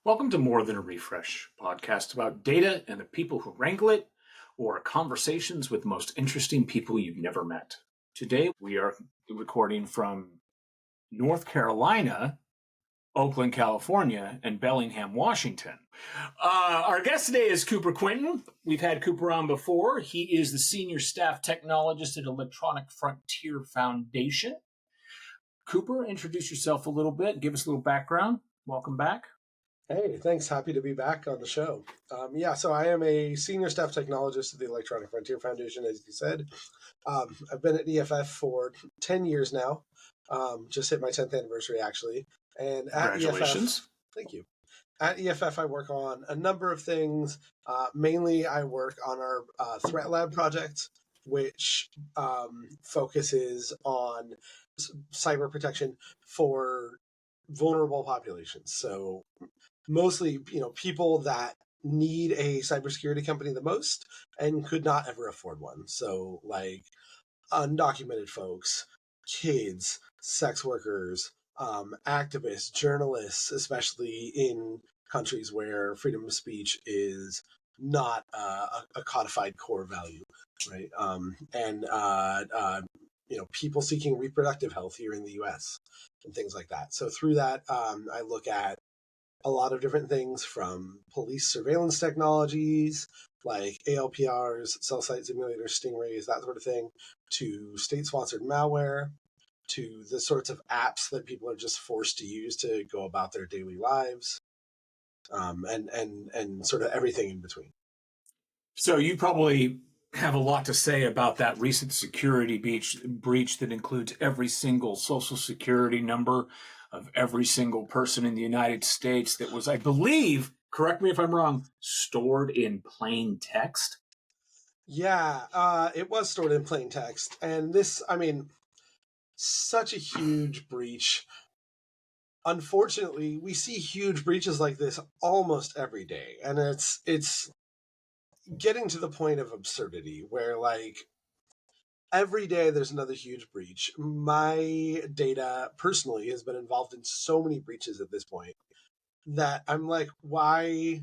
Welcome to More Than a Refresh, podcast about data and the people who wrangle it, or conversations with the most interesting people you've never met. Today, we are recording from North Carolina, Oakland, California, and Bellingham, Washington. Our guest today is Cooper Quintin. We've had Cooper on before. He is the Senior Staff Technologist at Electronic Frontier Foundation. Cooper, introduce yourself a little bit. Give us a little background. Welcome back. Hey, thanks. Happy to be back on the show. So I am a senior staff technologist at the Electronic Frontier Foundation, as you said. I've been at EFF for 10 years now. Just hit my 10th anniversary, actually. And at Congratulations. EFF, thank you. At EFF, I work on a number of things. Mainly, I work on our Threat Lab project, which focuses on cyber protection for vulnerable populations. So mostly, people that need a cybersecurity company the most and could not ever afford one. So like undocumented folks, kids, sex workers, activists, journalists, especially in countries where freedom of speech is not a codified core value, right? People seeking reproductive health here in the US and things like that. So through that, I look at a lot of different things from police surveillance technologies like ALPRs, cell site simulators, stingrays, that sort of thing, to state-sponsored malware, to the sorts of apps that people are just forced to use to go about their daily lives, and sort of everything in between. So you probably have a lot to say about that recent security breach that includes every single social security number of every single person in the United States that was, I believe, correct me if I'm wrong, stored in plain text. Yeah, it was stored in plain text. And this, such a huge breach. Unfortunately, we see huge breaches like this almost every day. And it's getting to the point of absurdity where, like, every day there's another huge breach. My data personally has been involved in so many breaches at this point that I'm like, why?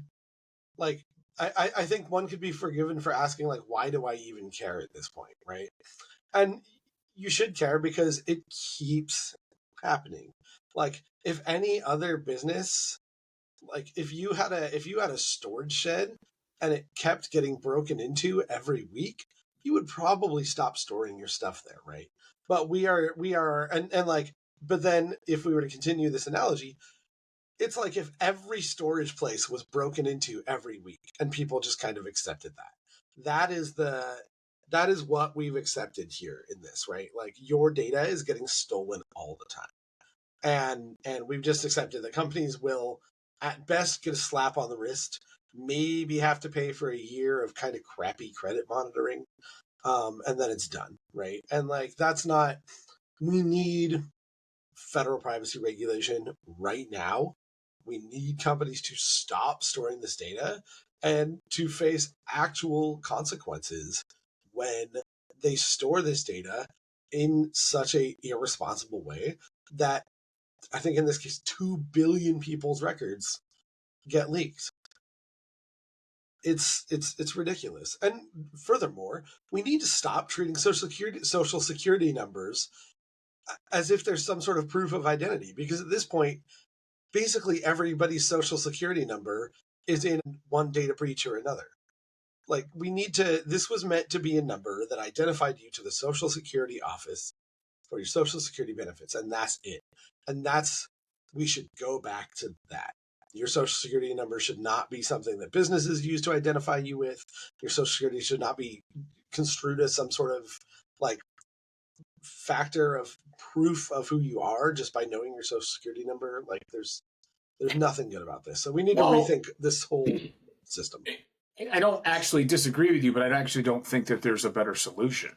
Like, I think one could be forgiven for asking, like, why do I even care at this point, right? And you should care because it keeps happening. Like, if any other business, like if you had a storage shed and it kept getting broken into every week, you would probably stop storing your stuff there, right? But we are and like, but then if we were to continue this analogy, it's like if every storage place was broken into every week and people just kind of accepted that. That is what we've accepted here in this, right? Like your data is getting stolen all the time. And we've just accepted that companies will at best get a slap on the wrist, maybe have to pay for a year of kind of crappy credit monitoring, and then it's done, right? And like that's not, we need federal privacy regulation right now. We need companies to stop storing this data and to face actual consequences when they store this data in such a irresponsible way that I think in this case 2 billion people's records get leaked. It's ridiculous. And furthermore, we need to stop treating social security numbers as if there's some sort of proof of identity, because at this point basically everybody's social security number is in one data breach or another. Like this was meant to be a number that identified you to the Social Security office for your Social Security benefits, and that's it. And we should go back to that. Your Social Security number should not be something that businesses use to identify you with. Your Social Security should not be construed as some sort of like factor of proof of who you are just by knowing your Social Security number. Like there's nothing good about this. So we need to rethink this whole system. I don't actually disagree with you, but I actually don't think that there's a better solution.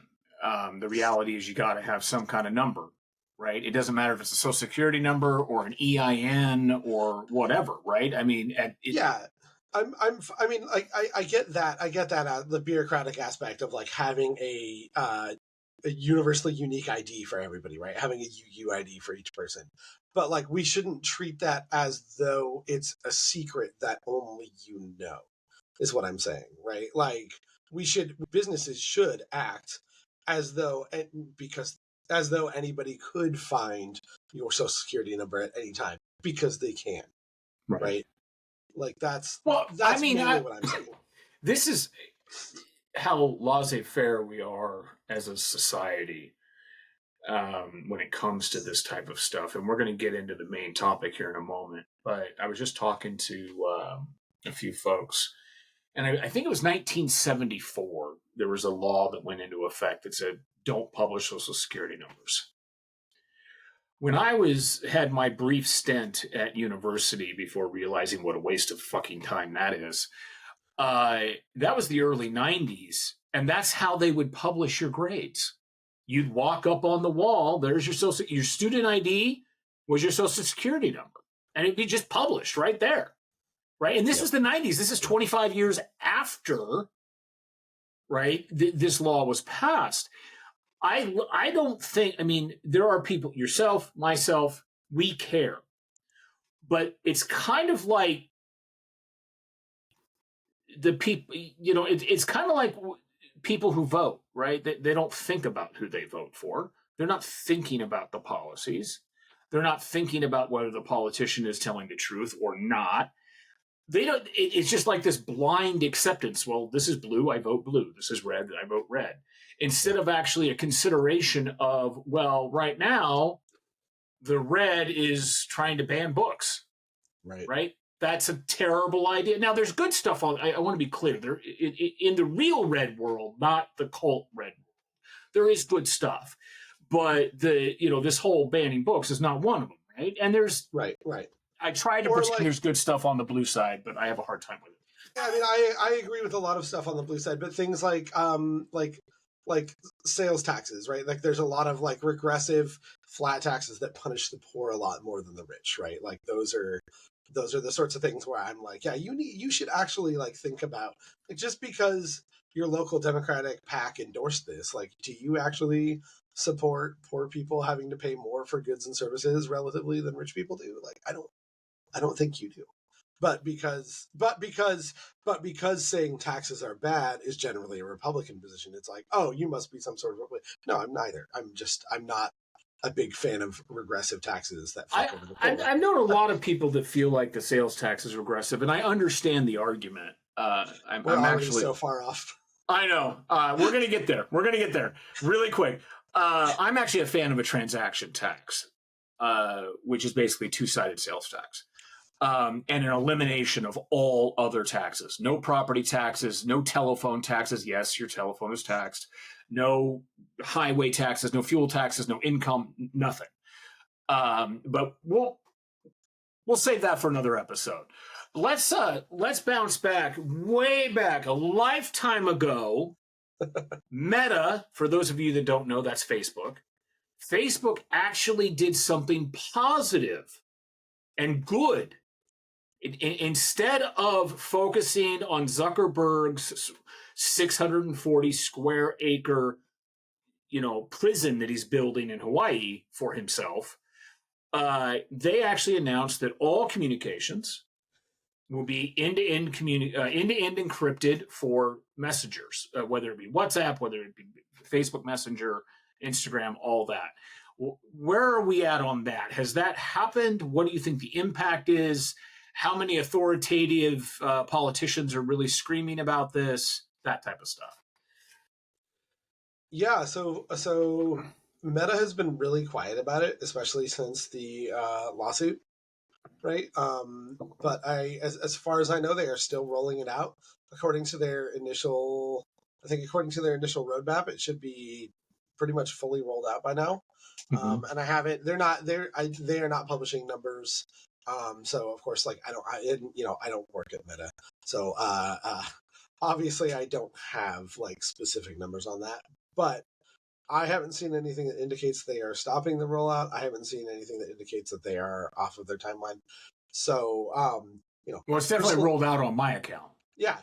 The reality is you got to have some kind of number, right? It doesn't matter if it's a Social Security number or an EIN or whatever, right? I mean, I get that. I get that the bureaucratic aspect of like having a a universally unique ID for everybody, right? Having a UUID for each person. But like, we shouldn't treat that as though it's a secret that only you know, is what I'm saying, right? Like, businesses should act as though, as though anybody could find your social security number at any time because they can, right? Like, that's mainly what I'm saying. This is how laissez-faire we are as a society when it comes to this type of stuff. And we're going to get into the main topic here in a moment. But I was just talking to a few folks, and I think it was 1974. There was a law that went into effect that said, don't publish social security numbers. When I had my brief stint at university before realizing what a waste of fucking time that is, that was the early 90s, and that's how they would publish your grades. You'd walk up on the wall, there's your student ID was your social security number, and it'd be just published right there, right? And this is the 90s. This is 25 years after, right, this law was passed. I don't think, I mean, there are people, yourself, myself, we care. But it's kind of like the people, you know, it's kind of like people who vote, right? They don't think about who they vote for. They're not thinking about the policies. They're not thinking about whether the politician is telling the truth or not. They don't. It's just like this blind acceptance. Well, this is blue, I vote blue. This is red, I vote red. Instead of actually a consideration of, well, right now, the red is trying to ban books, right? That's a terrible idea. Now, there's good stuff on. I want to be clear. There, in the real red world, not the cult red world, there is good stuff. But this whole banning books is not one of them, right? And there's right. I try to pretend there's good stuff on the blue side, but I have a hard time with it. Yeah, I mean, I agree with a lot of stuff on the blue side, but things like sales taxes, right? Like, there's a lot of like regressive flat taxes that punish the poor a lot more than the rich, right? Like, those are the sorts of things where I'm like, yeah, you should actually like think about, like, just because your local Democratic PAC endorsed this, like, do you actually support poor people having to pay more for goods and services relatively than rich people do? Like, I don't think you do. But because saying taxes are bad is generally a Republican position, it's like, oh, you must be some sort of Republican. No, I'm neither. I'm not a big fan of regressive taxes that fuck over the poor. I've known a lot of people that feel like the sales tax is regressive, and I understand the argument. We're actually so far off. I know. We're going to get there. We're going to get there really quick. I'm actually a fan of a transaction tax, which is basically two-sided sales tax. And an elimination of all other taxes. No property taxes, no telephone taxes. Yes, your telephone is taxed. No highway taxes, no fuel taxes, no income, nothing. But we'll save that for another episode. Let's bounce back, way back, a lifetime ago. Meta, for those of you that don't know, that's Facebook. Facebook actually did something positive and good. Instead of focusing on Zuckerberg's 640 square acre, prison that he's building in Hawaii for himself, they actually announced that all communications will be end-to-end encrypted for messengers, whether it be WhatsApp, whether it be Facebook Messenger, Instagram, all that. Where are we at on that? Has that happened? What do you think the impact is? How many authoritative politicians are really screaming about this? That type of stuff. Yeah, so Meta has been really quiet about it, especially since the lawsuit, right? But as far as I know, they are still rolling it out according to their initial roadmap. It should be pretty much fully rolled out by now. Mm-hmm. And they are not publishing numbers. So of course, like, I don't work at Meta. So, obviously I don't have like specific numbers on that, but I haven't seen anything that indicates they are stopping the rollout. I haven't seen anything that indicates that they are off of their timeline. So, well, it's definitely rolled out on my account. Yeah.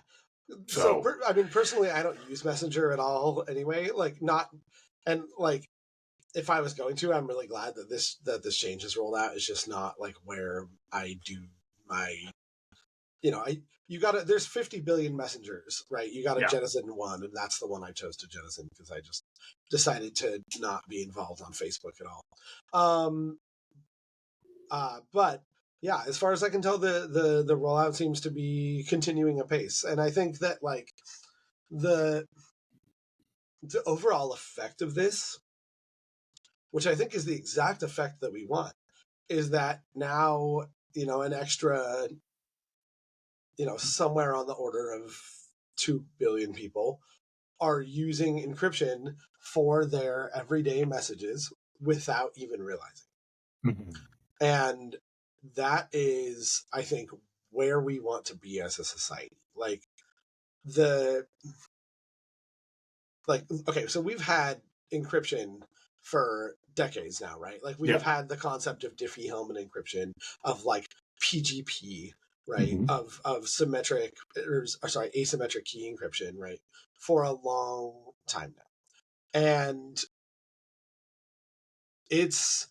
So personally, I don't use Messenger at all anyway. Like, not And like, if I was going to, I'm really glad that this change is rolled out. It's just not like where I do my, there's 50 billion messengers, right? You got to jettison one, and that's the one I chose to jettison because I just decided to not be involved on Facebook at all. But yeah, as far as I can tell, the rollout seems to be continuing apace, and I think that like the overall effect of this, which I think is the exact effect that we want, is that now an extra somewhere on the order of 2 billion people are using encryption for their everyday messages without even realizing. Mm-hmm. And that is, I think, where we want to be as a society. Okay, so we've had encryption for decades now, right? Like we have had the concept of Diffie-Hellman encryption, of like PGP, right? Of symmetric, asymmetric key encryption, right? For a long time now. And it's,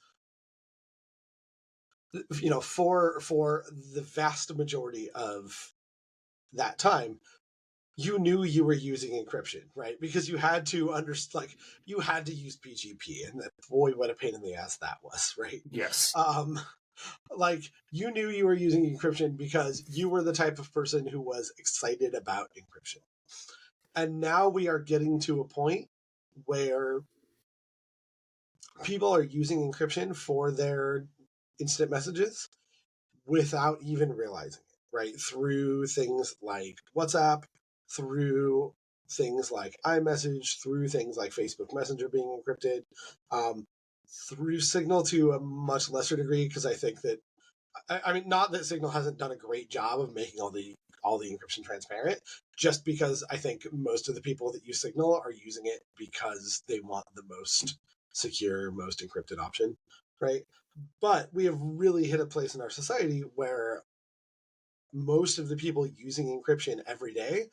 for the vast majority of that time, you knew you were using encryption, right? Because you had to you had to use PGP, and boy, what a pain in the ass that was, right? Yes. Like you knew you were using encryption because you were the type of person who was excited about encryption. And now we are getting to a point where people are using encryption for their instant messages without even realizing it, right? Through things like WhatsApp, through things like iMessage, through things like Facebook Messenger being encrypted, through Signal to a much lesser degree, because I think that, I mean, not that Signal hasn't done a great job of making all the encryption transparent, just because I think most of the people that use Signal are using it because they want the most secure, most encrypted option, right? But we have really hit a place in our society where most of the people using encryption every day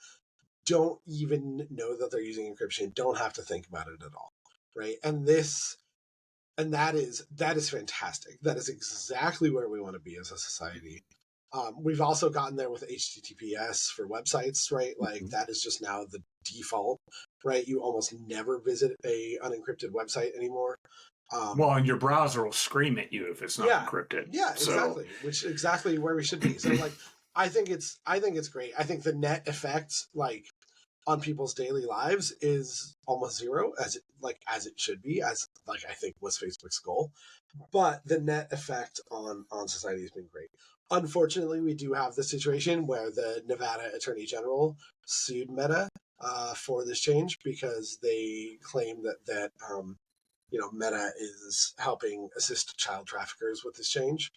don't even know that they're using encryption, don't have to think about it at all, right? And that is fantastic. That is exactly where we want to be as a society. We've also gotten there with HTTPS for websites, right? Like that is just now the default, right? You almost never visit a unencrypted website anymore. Well, and your browser will scream at you if it's not encrypted. Yeah, exactly. Which is exactly where we should be. So like, I think it's great. I think the net effect, like, on people's daily lives is almost zero, as it should be, as like I think was Facebook's goal. But the net effect on society has been great. Unfortunately, we do have the situation where the Nevada Attorney General sued Meta for this change because they claim that Meta is helping assist child traffickers with this change.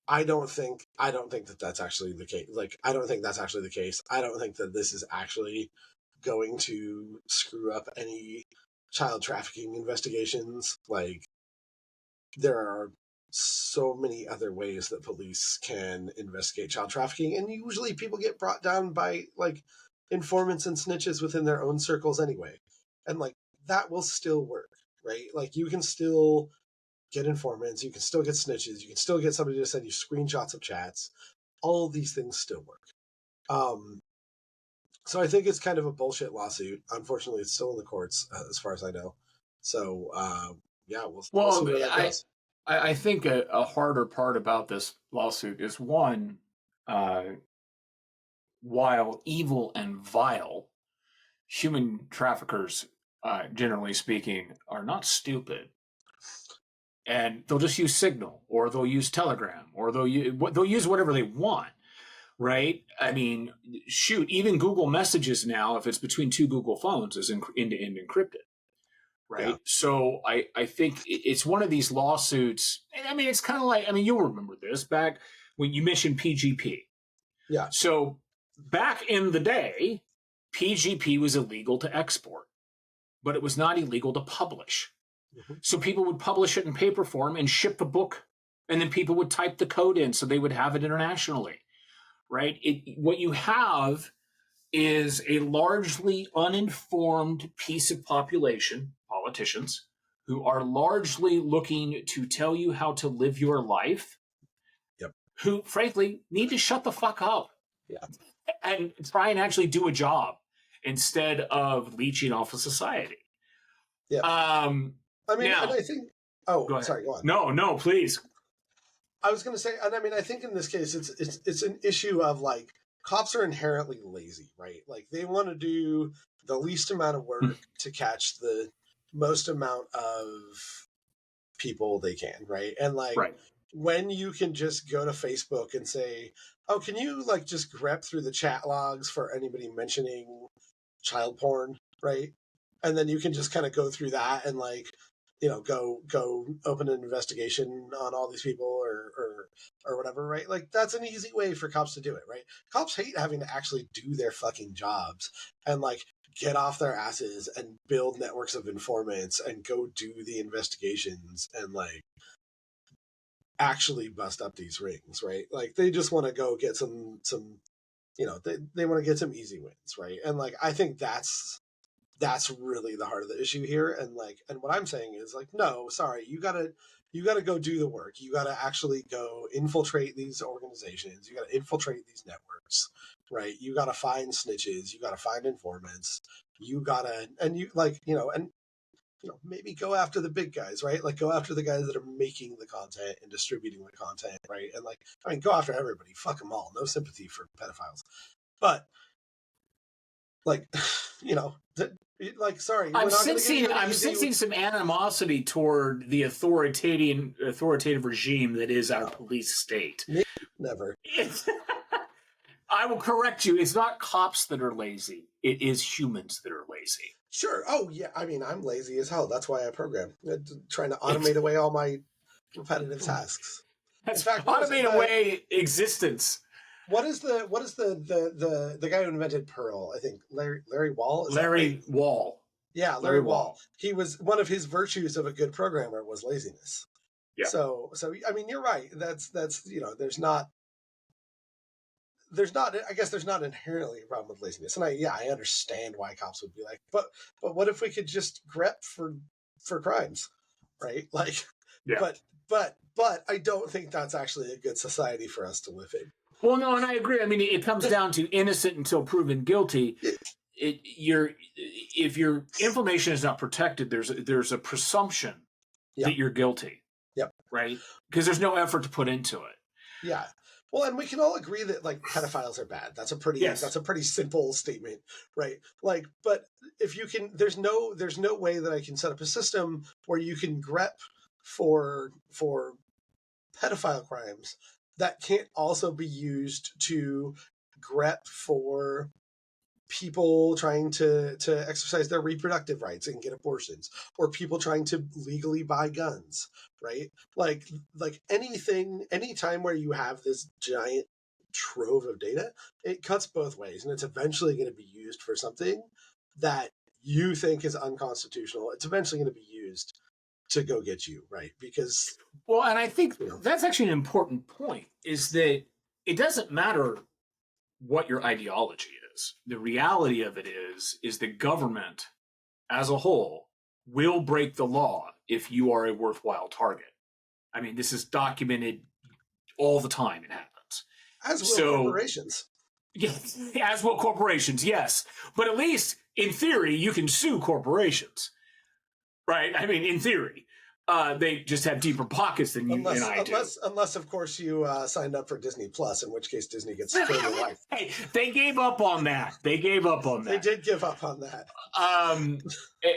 I don't think that that's actually the case. Like, I don't think that's actually the case. I don't think that this is actually going to screw up any child trafficking investigations. Like, there are so many other ways that police can investigate child trafficking, and usually people get brought down by like informants and snitches within their own circles anyway. And like that will still work, right? Like you can still get informants, you can still get snitches, you can still get somebody to send you screenshots of chats. All of these things still work. So I think it's kind of a bullshit lawsuit. Unfortunately, it's still in the courts, as far as I know. So yeah, we'll see where that goes. I think a harder part about this lawsuit is one, while evil and vile, human traffickers, generally speaking, are not stupid. And they'll just use Signal, or they'll use Telegram, or they'll use whatever they want, right? I mean, shoot, even Google Messages now, if it's between two Google phones, is end-to-end encrypted, right? Yeah. So I think it's one of these lawsuits. And I mean, it's kind of like, I mean, you'll remember this back when you mentioned PGP. Yeah. So back in the day, PGP was illegal to export, but it was not illegal to publish. Mm-hmm. So people would publish it in paper form and ship the book, and then people would type the code in so they would have it internationally, right? What you have is a largely uninformed piece of population, politicians, who are largely looking to tell you how to live your life, Yep. who, frankly, need to shut the fuck up Yeah. and try and actually do a job instead of leeching off of society. Yeah. I mean, now, and I think. Oh, go ahead. sorry. Go on. No, please. I was going to say, and I mean, I think in this case, it's an issue of like cops are inherently lazy, right? Like they want to do the least amount of work to catch the most amount of people they can, right? And like Right. when you can just go to Facebook and say, "Oh, can you like just grep through the chat logs for anybody mentioning child porn," right? And then you can just kind of go through that and like, go open an investigation on all these people or whatever, right? Like that's an easy way for cops to do it, right? Cops hate having to actually do their fucking jobs and like get off their asses and build networks of informants and go do the investigations and like actually bust up these rings, right? Like they just want to go get some they want to get some easy wins, right? And like I think that's really the heart of the issue here. And like, and what I'm saying is like, no, sorry, you gotta go do the work. You gotta actually go infiltrate these organizations. You gotta infiltrate these networks, right? You gotta find snitches. You gotta find informants. You gotta, and you like, and maybe go after the big guys, right? Like go after the guys that are making the content and distributing the content, right? And like, I mean, go after everybody. Fuck them all. No sympathy for pedophiles. But like, like, sorry, I'm sensing some animosity toward the authoritative regime that is our police state. Never. I will correct you. It's not cops that are lazy. It is humans that are lazy. Sure. Oh, yeah. I mean, I'm lazy as hell. That's why I program. Trying to automate away all my repetitive tasks. In fact, automate away existence. What is the guy who invented Perl? I think Larry Wall. Larry Wall. Yeah, Larry Wall. He was one of his virtues of a good programmer was laziness. Yeah. So I mean, you're right. That's there's not. I guess there's not inherently a problem with laziness, and I understand why cops would be like, but what if we could just grep for crimes, right? Like, yeah. But I don't think that's actually a good society for us to live in. Well, no, and I agree. I mean, it comes down to innocent until proven guilty. If your information is not protected, there's a presumption that you're guilty. Yep. Right? Because there's no effort to put into it. Yeah. Well, and we can all agree that like pedophiles are bad. That's a pretty simple statement, right? Like, but if you can, there's no way that I can set up a system where you can grep for pedophile crimes that can't also be used to grep for people trying to exercise their reproductive rights and get abortions, or people trying to legally buy guns, right? Like anytime where you have this giant trove of data, it cuts both ways, and it's eventually going to be used for something that you think is unconstitutional. It's eventually going to be used to go get you, right? Because and I think that's actually an important point, is that it doesn't matter what your ideology is. The reality of it is the government as a whole will break the law if you are a worthwhile target. I mean, this is documented all the time. It happens. As will corporations. Yes, as will corporations, yes. But at least in theory, you can sue corporations, right? I mean, in theory. They just have deeper pockets than you and I do. Unless, of course, you signed up for Disney Plus, in which case Disney gets to kill your life. Hey, they gave up on that. They did give up on that.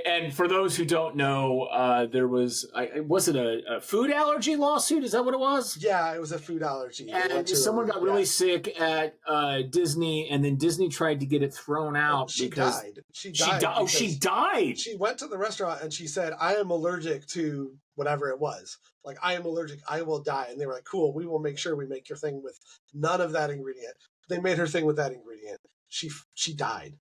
And for those who don't know, there was it a food allergy lawsuit? Is that what it was? Yeah, it was a food allergy. And someone got really sick at Disney, and then Disney tried to get it thrown out because she died. She died. She went to the restaurant and she said, "I am allergic to whatever it was. Like, I am allergic. I will die." And they were like, "Cool, we will make sure we make your thing with none of that ingredient." They made her thing with that ingredient. She died.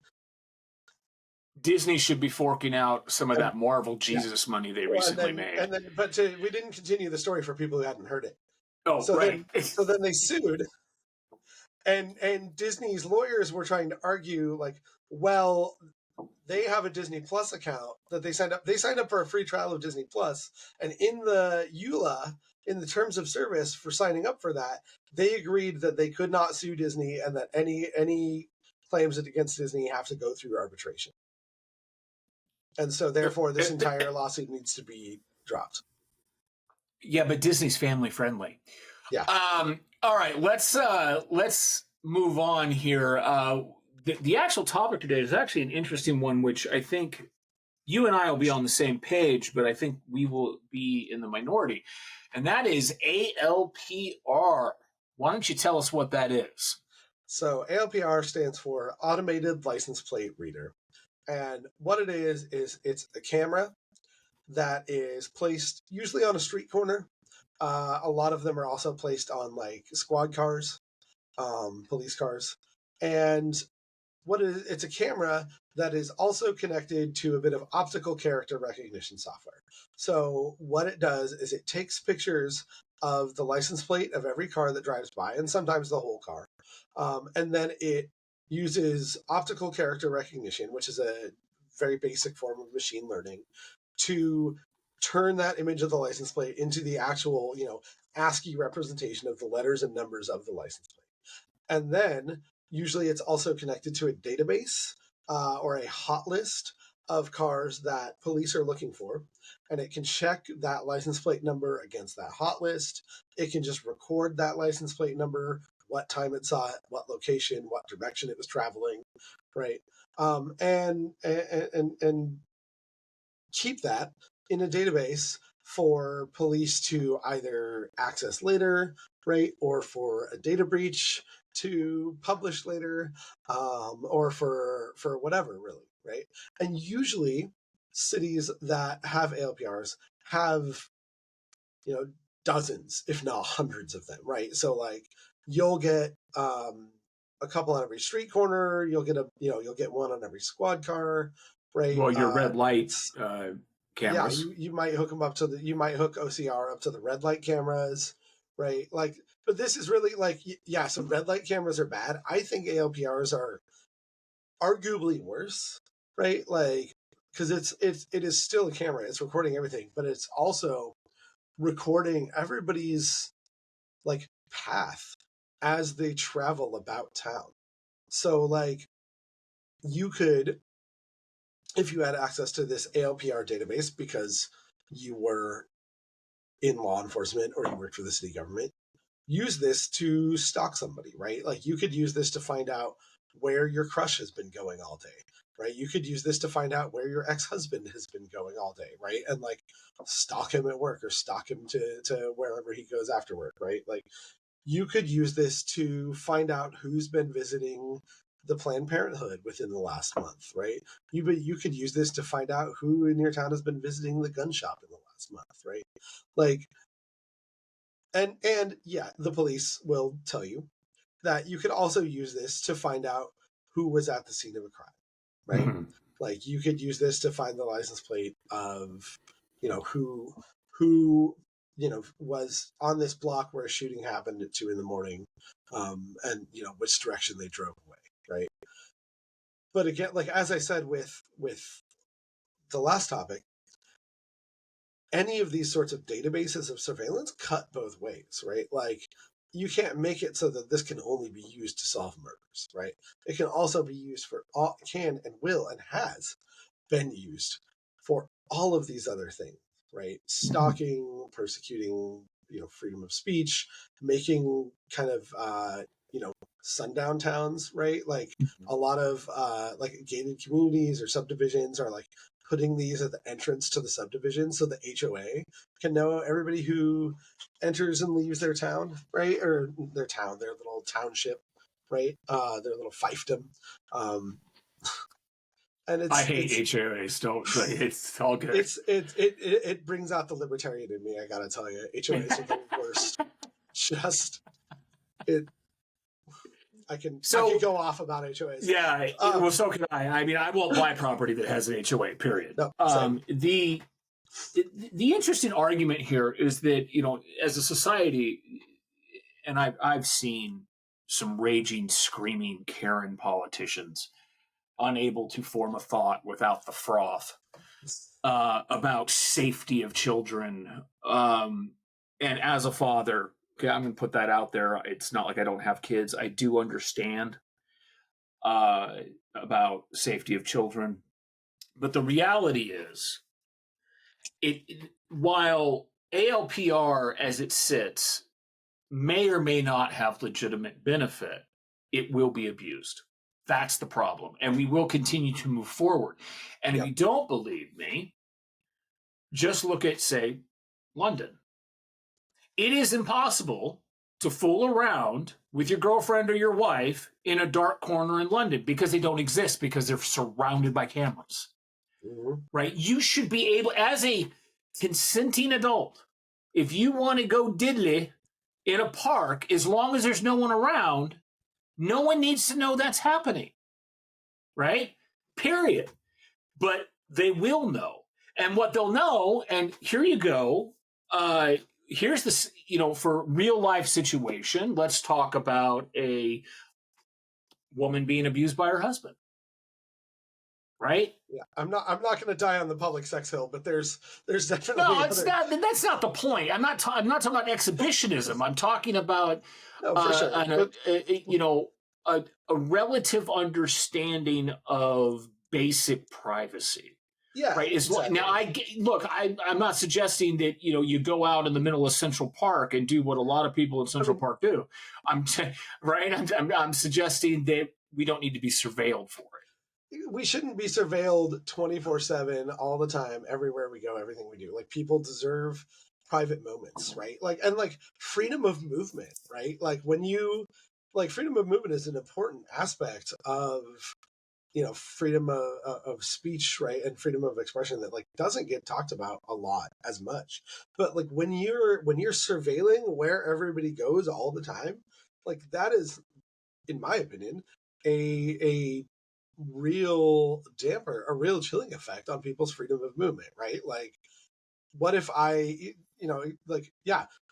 Disney should be forking out some of that Marvel Jesus money they recently made. But we didn't continue the story for people who hadn't heard it. Oh, so right. So then they sued. and Disney's lawyers were trying to argue like, well, they have a Disney Plus account that they signed up. They signed up for a free trial of Disney Plus, and in the EULA, in the terms of service for signing up for that, they agreed that they could not sue Disney and that any claims against Disney have to go through arbitration. And so, therefore, this entire lawsuit needs to be dropped. Yeah, but Disney's family friendly. Yeah. All right, let's move on here. The actual topic today is actually an interesting one, which I think you and I will be on the same page, but I think we will be in the minority, and that is ALPR. Why don't you tell us what that is? So ALPR stands for Automated License Plate Reader. And what it is it's a camera that is placed usually on a street corner. A lot of them are also placed on like squad cars, police cars. And it's a camera that is also connected to a bit of optical character recognition software. So what it does is it takes pictures of the license plate of every car that drives by, and sometimes the whole car. And then it uses optical character recognition, which is a very basic form of machine learning, to turn that image of the license plate into the actual, ASCII representation of the letters and numbers of the license plate. And then usually it's also connected to a database or a hot list of cars that police are looking for. And it can check that license plate number against that hot list. It can just record that license plate number, what time it saw it, what location, what direction it was traveling, right? And keep that in a database for police to either access later, right? Or for a data breach to publish later, or for whatever, really, right? And usually cities that have ALPRs have, dozens, if not hundreds of them, right? So like you'll get a couple on every street corner, you'll get one on every squad car, right? Well, your red light cameras. Yeah, you might hook them up to you might hook OCR up to the red light cameras, right? Like, but this is really like, yeah, so red light cameras are bad. I think ALPRs are arguably worse, right? Like, because it is still a camera, it's recording everything, but it's also recording everybody's like path as they travel about town. So like you could, if you had access to this ALPR database because you were in law enforcement or you worked for the city government, use this to stalk somebody, right? Like you could use this to find out where your crush has been going all day, right? You could use this to find out where your ex-husband has been going all day, right? And like stalk him at work or stalk him to wherever he goes after work, right? Like you could use this to find out who's been visiting the Planned Parenthood within the last month, right? You could use this to find out who in your town has been visiting the gun shop in the last month, right? Like, and yeah, the police will tell you that you could also use this to find out who was at the scene of a crime, right? Mm-hmm. Like you could use this to find the license plate of, who was on this block where a shooting happened at 2 a.m, and which direction they drove away, right? But again, like as I said with the last topic, any of these sorts of databases of surveillance cut both ways, right? Like you can't make it so that this can only be used to solve murders, right? It can also be used for can and will and has been used for all of these other things, right? Stalking, persecuting, freedom of speech, making kind of, sundown towns, right? Like a lot of like gated communities or subdivisions are like putting these at the entrance to the subdivision so the HOA can know everybody who enters and leaves their town, right? Or their little township, right? Their little fiefdom. And I hate HOAs, but it's all good. It brings out the libertarian in me, I gotta tell you. HOAs are the worst. I can go off about HOAs. Yeah, well, so can I. I mean, I won't buy property that has an HOA, period. No, the interesting argument here is that, as a society, and I've seen some raging, screaming Karen politicians unable to form a thought without the froth about safety of children. And as a father, okay, I'm going to put that out there. It's not like I don't have kids. I do understand about safety of children. But the reality is, while ALPR as it sits may or may not have legitimate benefit, it will be abused. That's the problem. And we will continue to move forward. And if you don't believe me, just look at, say, London. It is impossible to fool around with your girlfriend or your wife in a dark corner in London because they don't exist, because they're surrounded by cameras. Mm-hmm. Right? You should be able, as a consenting adult, if you want to go diddly in a park, as long as there's no one around, no one needs to know that's happening. Right? Period. But they will know. And what they'll know, and here you go, here's this, for real life situation, let's talk about a woman being abused by her husband. Right? Yeah, I'm not going to die on the public sex hill, but there's definitely that's not the point. I'm not talking about exhibitionism. I'm talking about for sure. A relative understanding of basic privacy. Yeah. Right. Exactly. Now, I'm not suggesting that, you go out in the middle of Central Park and do what a lot of people in Central Park do. I'm suggesting that we don't need to be surveilled for it. We shouldn't be surveilled 24/7 all the time, everywhere we go, everything we do. Like, people deserve private moments, right? And freedom of movement, right? Freedom of movement is an important aspect of freedom of speech, right, and freedom of expression that doesn't get talked about a lot as much. But when you're surveilling where everybody goes all the time, that is, in my opinion, a real damper, a real chilling effect on people's freedom of movement, right? What if I,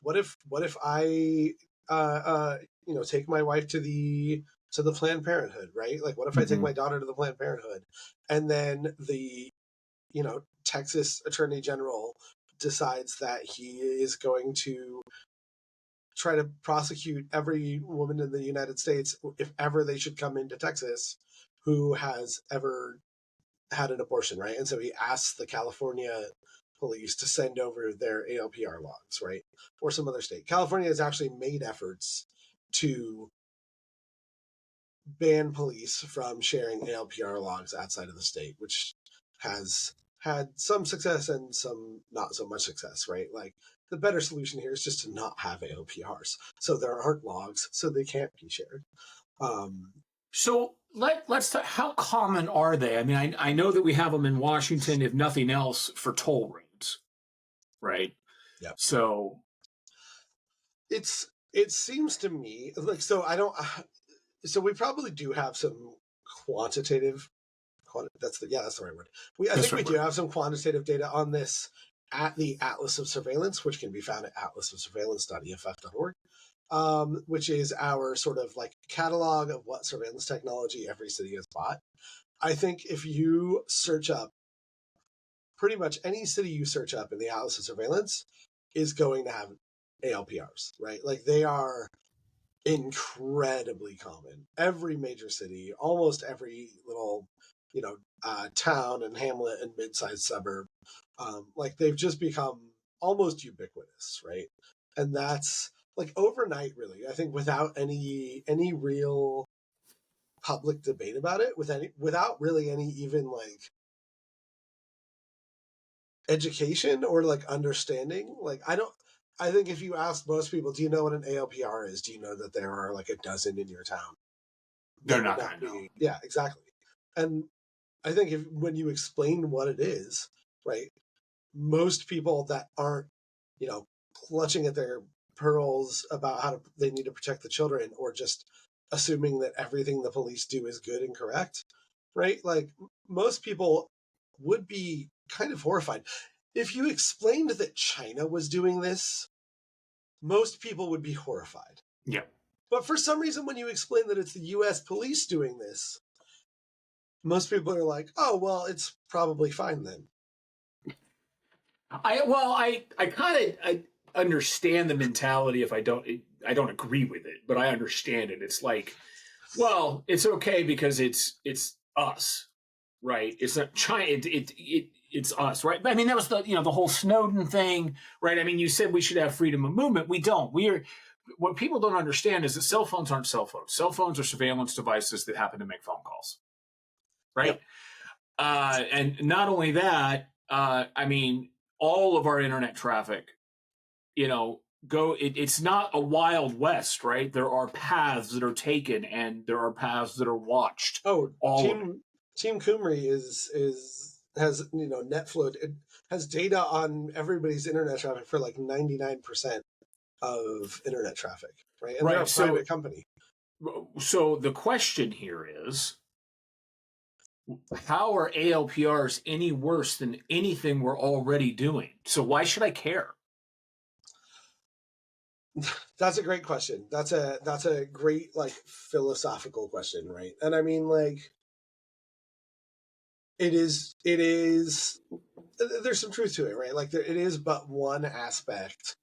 what if I, take my wife to the Planned Parenthood, right? What if I take my daughter to the Planned Parenthood, and then the, Texas Attorney General decides that he is going to try to prosecute every woman in the United States, if ever they should come into Texas, who has ever had an abortion, right? And so he asks the California police to send over their ALPR logs, right? Or some other state. California has actually made efforts to ban police from sharing ALPR logs outside of the state, which has had some success and some not so much success, right? The better solution here is just to not have ALPRs. So there aren't logs, so they can't be shared. So let's talk, how common are they? I mean, I know that we have them in Washington, if nothing else, for toll roads, right? Yeah. So it seems to me so we probably do have some quantitative. That's the right word. I think we do have some quantitative data on this at the Atlas of Surveillance, which can be found at atlasofsurveillance.eff.org. Which is our sort of catalog of what surveillance technology every city has bought. I think if you search up pretty much any city you search up in the Atlas of Surveillance is going to have ALPRs, right? They are incredibly common. Every major city, almost every little, town and hamlet and mid-sized suburb, they've just become almost ubiquitous, right? And that's overnight, really. I think without any real public debate about it, without really any even education or understanding, I think if you ask most people, do you know what an ALPR is? Do you know that there are a dozen in your town? They're not going to know. Yeah, exactly. And I think when you explain what it is, right, most people that aren't, clutching at their pearls about how they need to protect the children, or just assuming that everything the police do is good and correct, right? Most people would be kind of horrified. If you explained that China was doing this, most people would be horrified. Yeah. But for some reason, when you explain that it's the U.S. police doing this, most people are like, "Oh, well, it's probably fine then." I kind of understand the mentality. If I don't agree with it, but I understand it. It's like, well, it's okay because it's us, right? It's not China. It's us, right? I mean, that was the whole Snowden thing, right? I mean, you said we should have freedom of movement. We don't. What people don't understand is that cell phones aren't cell phones. Cell phones are surveillance devices that happen to make phone calls, right? Yep. And not only that, I mean, all of our internet traffic, it's not a wild west, right? There are paths that are taken and there are paths that are watched. Oh, Team Kumri has NetFlow. It has data on everybody's internet traffic for like 99% of internet traffic, right? And they're a private company. So the question here is, how are ALPRs any worse than anything we're already doing? So why should I care? That's a great question. That's a great like philosophical question, right? And I mean, like, it is there's some truth to it, right? Like it is but one aspect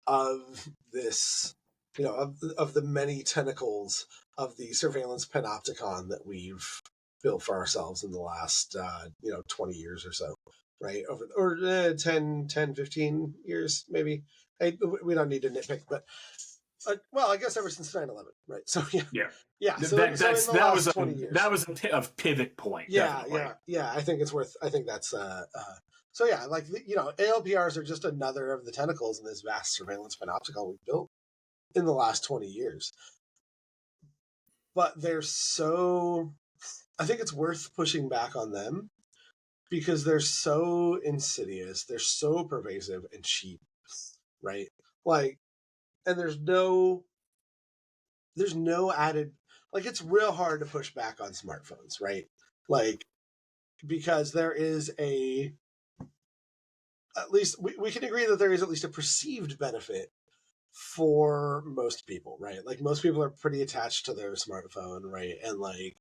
of this, of the many tentacles of the surveillance panopticon that we've built for ourselves in the last 20 years or so, right? Or 10 15 years maybe. We don't need to nitpick, but well, I guess ever since 9/11, right? So yeah. So in the last 20 years, that was a pivot point. Yeah. I think that's so yeah, like ALPRs are just another of the tentacles in this vast surveillance panopticon we've built in the last 20 years. But I think it's worth pushing back on them because they're so insidious, they're so pervasive and cheap, right? Like, and there's no added, like, it's real hard to push back on smartphones, right? Like, because there is at least we can agree that there is at least a perceived benefit for most people, right? Like, most people are pretty attached to their smartphone, right? And like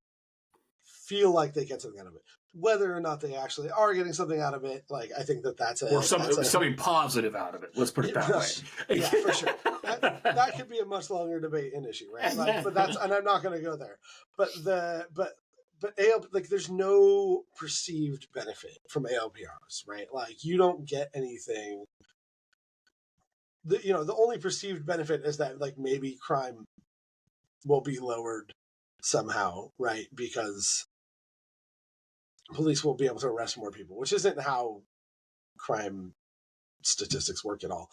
feel like they get something out of it. Whether or not they actually are getting something out of it, like, I think that's something positive out out of it. Let's put it that way. Yeah, for sure. That could be a much longer debate and issue, right? Like, but and I'm not going to go there. But like, there's no perceived benefit from ALPRs, right? Like, you don't get anything. The only perceived benefit is that, like, maybe crime will be lowered somehow, right? Because police will be able to arrest more people, which isn't how crime statistics work at all.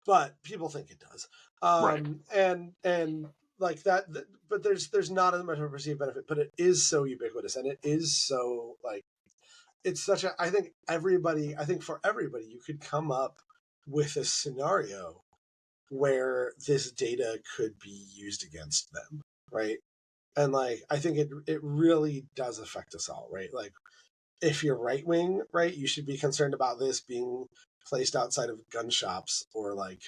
But people think it does. Right. And like that, but there's not as much of a perceived benefit, but it is so ubiquitous, and it is so, like, it's such a, I think for everybody, you could come up with a scenario where this data could be used against them, right? And like, I think it really does affect us all, right? Like, if you're right wing, right, you should be concerned about this being placed outside of gun shops or like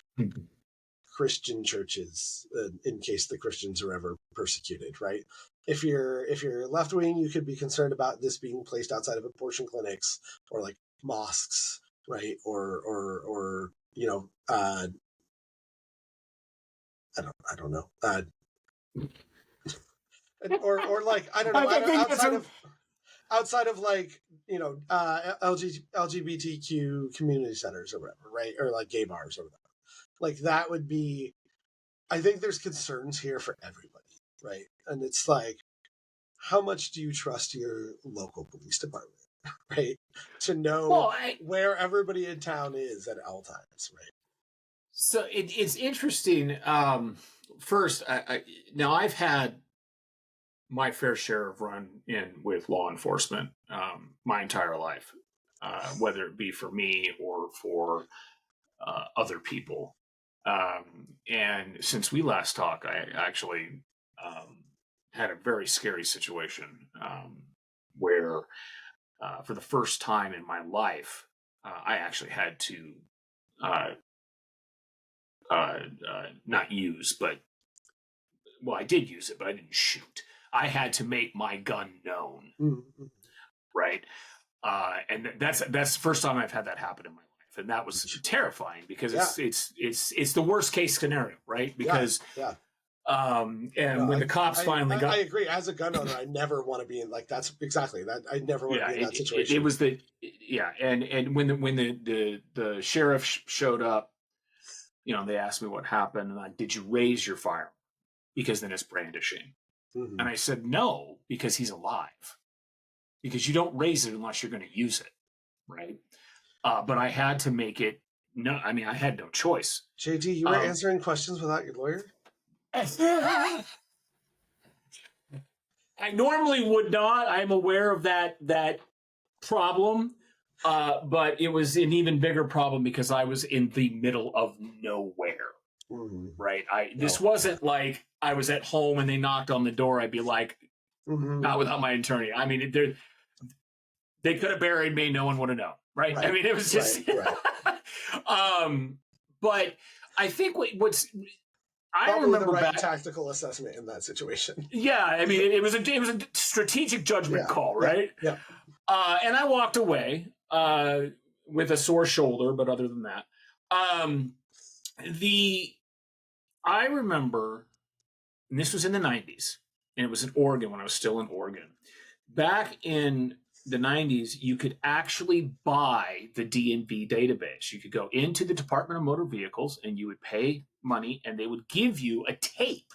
Christian churches, in case the Christians are ever persecuted, right? If you're left wing, you could be concerned about this being placed outside of abortion clinics or like mosques, right? Or I don't know. Or like, I don't know, outside of like, LGBTQ community centers or whatever, right? Or like gay bars or whatever. Like, that would be, I think there's concerns here for everybody, right? And it's like, how much do you trust your local police department, right? To know where everybody in town is at all times, right? So it's interesting. First, now I've had my fair share of run-in with law enforcement my entire life, whether it be for me or for other people. And since we last talked, I actually had a very scary situation where, for the first time in my life, I actually had to not use, but well, I did use it, but I didn't shoot. I had to make my gun known, Mm-hmm. right? And that's the first time I've had that happen in my life, and that was terrifying because it's the worst case scenario, right? Because when the cops finally got, I agree. As a gun owner, I never want to be in like that's exactly that. I never want to be in that situation. It was and when the sheriff showed up, they asked me what happened, and did you raise your firearm? Because then it's brandishing. Mm-hmm. And I said, no, because he's alive. Because you don't raise it unless you're going to use it, right? But I had to make it. No, I mean, I had no choice. JD, you were answering questions without your lawyer? I normally would not. I'm aware of that problem, but it was an even bigger problem because I was in the middle of nowhere. Mm-hmm. Right? This wasn't like I was at home and they knocked on the door. I'd be like, not without my attorney. I mean, they could have buried me. No one would have known. Right? I mean, it was just. But I think what's. I remember the right tactical assessment in that situation. Yeah, I mean, it was a strategic judgment call, right? Yeah. And I walked away with a sore shoulder, but other than that, I remember, and this was in the 90s, and it was in Oregon when I was still in Oregon. Back in the 90s, you could actually buy the DMV database. You could go into the Department of Motor Vehicles and you would pay money and they would give you a tape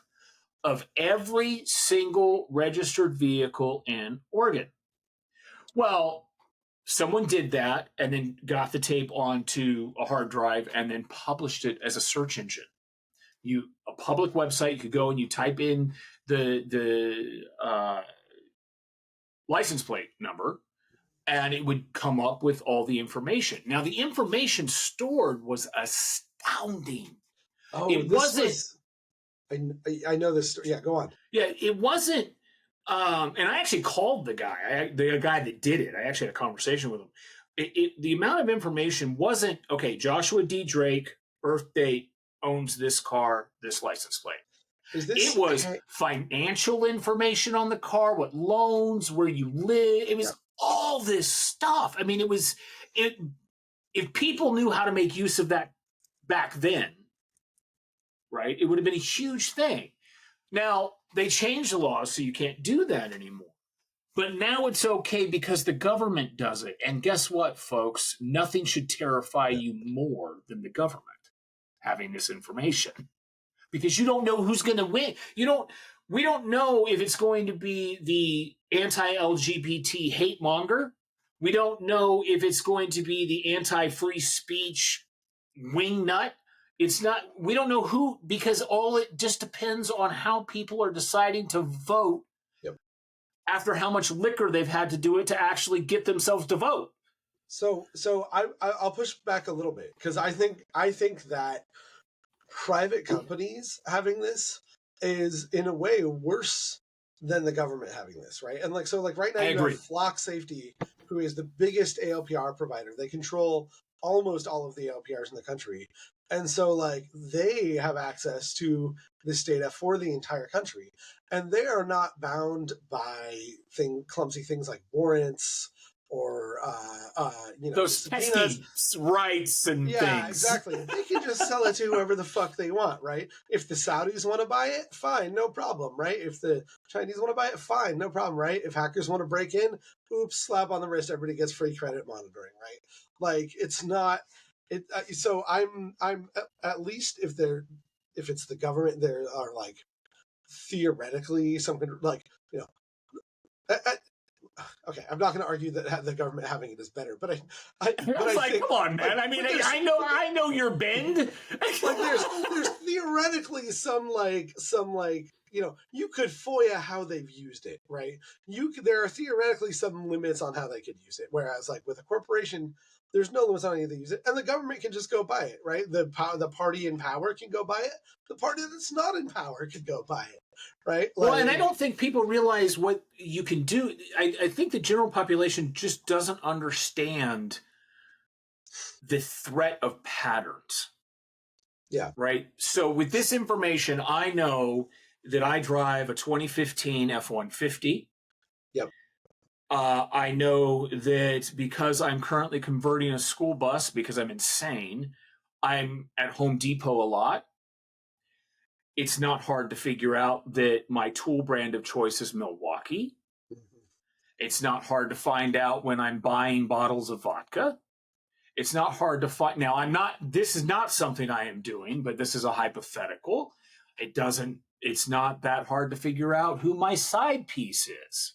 of every single registered vehicle in Oregon. Well, someone did that and then got the tape onto a hard drive and then published it as a search engine. A public website, you could go and you type in the license plate number, and it would come up with all the information. Now, the information stored was astounding. Oh, it wasn't. I know this story. Yeah, go on. Yeah, it wasn't. And I actually called the guy that did it. I actually had a conversation with him. The amount of information wasn't, okay, Joshua D. Drake, birth date, owns this car, this license plate. It was financial information on the car, what loans, where you live. It was all this stuff. I mean, if people knew how to make use of that back then, right, it would have been a huge thing. Now, they changed the laws so you can't do that anymore. But now it's okay because the government does it. And guess what, folks? Nothing should terrify you more than the government having this information. Because you don't know who's going to win. We don't know if it's going to be the anti-LGBT hate monger. We don't know if it's going to be the anti-free speech wingnut. We don't know who, because all it just depends on how people are deciding to vote after how much liquor they've had to do it to actually get themselves to vote. So I'll push back a little bit because I think that private companies having this is in a way worse than the government having this, right? And right now you have Flock Safety, who is the biggest ALPR provider. They control almost all of the ALPRs in the country. And so they have access to this data for the entire country. And they are not bound by clumsy things like warrants or those pesky rights and things. Yeah, exactly. They can just sell it to whoever the fuck they want, right? If the Saudis want to buy it, fine, no problem, right? If the Chinese want to buy it, fine, no problem, right? If hackers want to break in, oops, slap on the wrist, everybody gets free credit monitoring, right? It's not it. So I'm at least if it's the government, there are theoretically something okay, I'm not going to argue that the government having it is better, but I think, come on, man. I mean, I know your bend. There's theoretically some you could FOIA how they've used it, right? There are theoretically some limits on how they could use it, whereas with a corporation, there's no limits on how they use it, and the government can just go buy it, right? The party in power can go buy it. The party that's not in power can go buy it, right? And I don't think people realize what you can do. I think the general population just doesn't understand the threat of patterns. Yeah. Right. So with this information, I know that I drive a 2015 F-150. Yep. I know that because I'm currently converting a school bus because I'm insane, I'm at Home Depot a lot. It's not hard to figure out that my tool brand of choice is Milwaukee. Mhm. It's not hard to find out when I'm buying bottles of vodka. It's not hard to find. Now, this is not something I am doing, but this is a hypothetical. It's not that hard to figure out who my side piece is.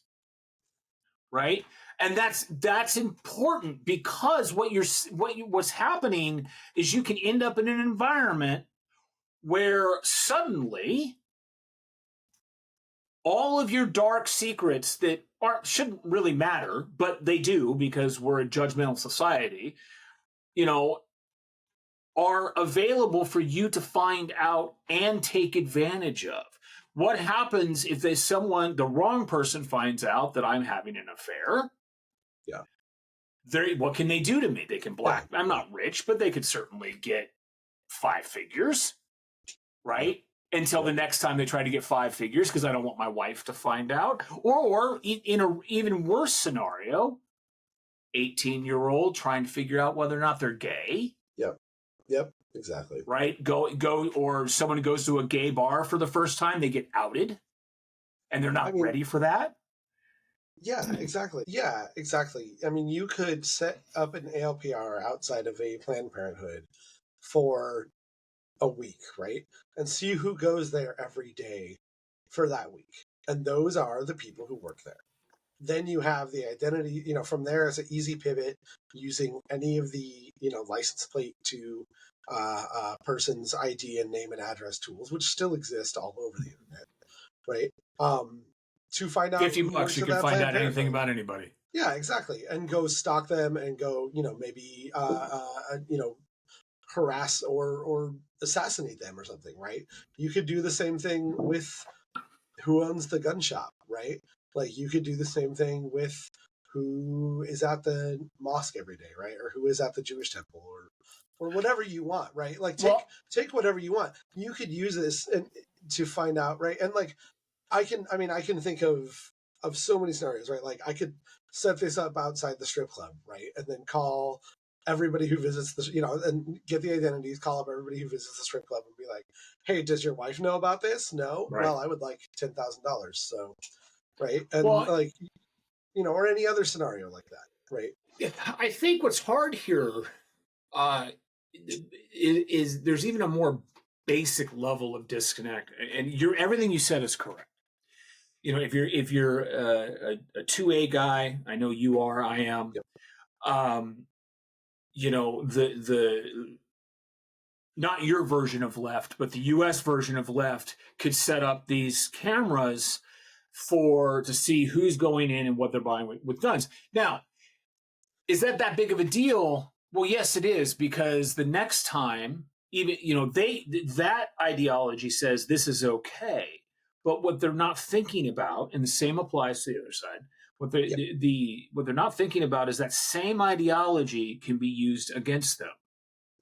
Right. And that's important because what's happening is you can end up in an environment where suddenly all of your dark secrets that shouldn't really matter, but they do because we're a judgmental society, are available for you to find out and take advantage of. What happens if the wrong person finds out that I'm having an affair? Yeah. What can they do to me? They can I'm not rich, but they could certainly get 5 figures, right? Until the next time they try to get 5 figures, because I don't want my wife to find out. Or in an even worse scenario, 18-year-old trying to figure out whether or not they're gay. Yep, exactly. Right? Or someone goes to a gay bar for the first time, they get outed, and they're not ready for that. Yeah, exactly. I mean, you could set up an ALPR outside of a Planned Parenthood for a week, right? And see who goes there every day for that week. And those are the people who work there. Then you have the identity, from there as an easy pivot using any of the, license plate to person's ID and name and address tools, which still exist all over the internet, right? To find out $50, you can find out anything about anybody. Yeah, exactly. And go stalk them and go, maybe, harass or assassinate them or something, right? You could do the same thing with who owns the gun shop, right? Like you could do the same thing with who is at the mosque every day, right? Or who is at the Jewish temple or whatever you want, right? Like take whatever you want. You could use this to find out, right? And like I can think of so many scenarios, right? Like I could set this up outside the strip club, right? And then call everybody who visits and get the identities, call up everybody who visits the strip club and be like, hey, does your wife know about this? No? Right. Well, I would like $10,000. So, right. And or any other scenario like that. Right. I think what's hard here is there's even a more basic level of disconnect, and everything you said is correct. If you're a 2A guy, I know you are, I am. Yep. The not your version of left, but the U.S. version of left could set up these cameras to see who's going in and what they're buying with guns. Now, is that big of a deal? Well, yes, it is, because the next time, even that ideology says this is okay, but what they're not thinking about, and the same applies to the other side. What they're not thinking about is that same ideology can be used against them.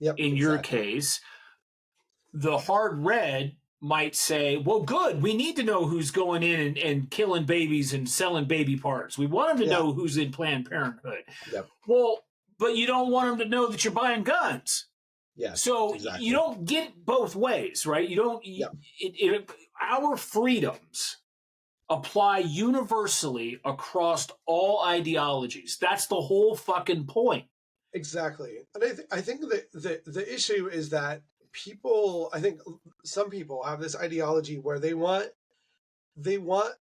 Yep, in your case, the hard red might say, well, good, we need to know who's going in and killing babies and selling baby parts. We want them to know who's in Planned Parenthood. Yep. Well, but you don't want them to know that you're buying guns. Yeah. So exactly. You don't get both ways, right? You don't. Our freedoms apply universally across all ideologies. That's the whole fucking point. Exactly. And I think that the issue is that some people have this ideology where they want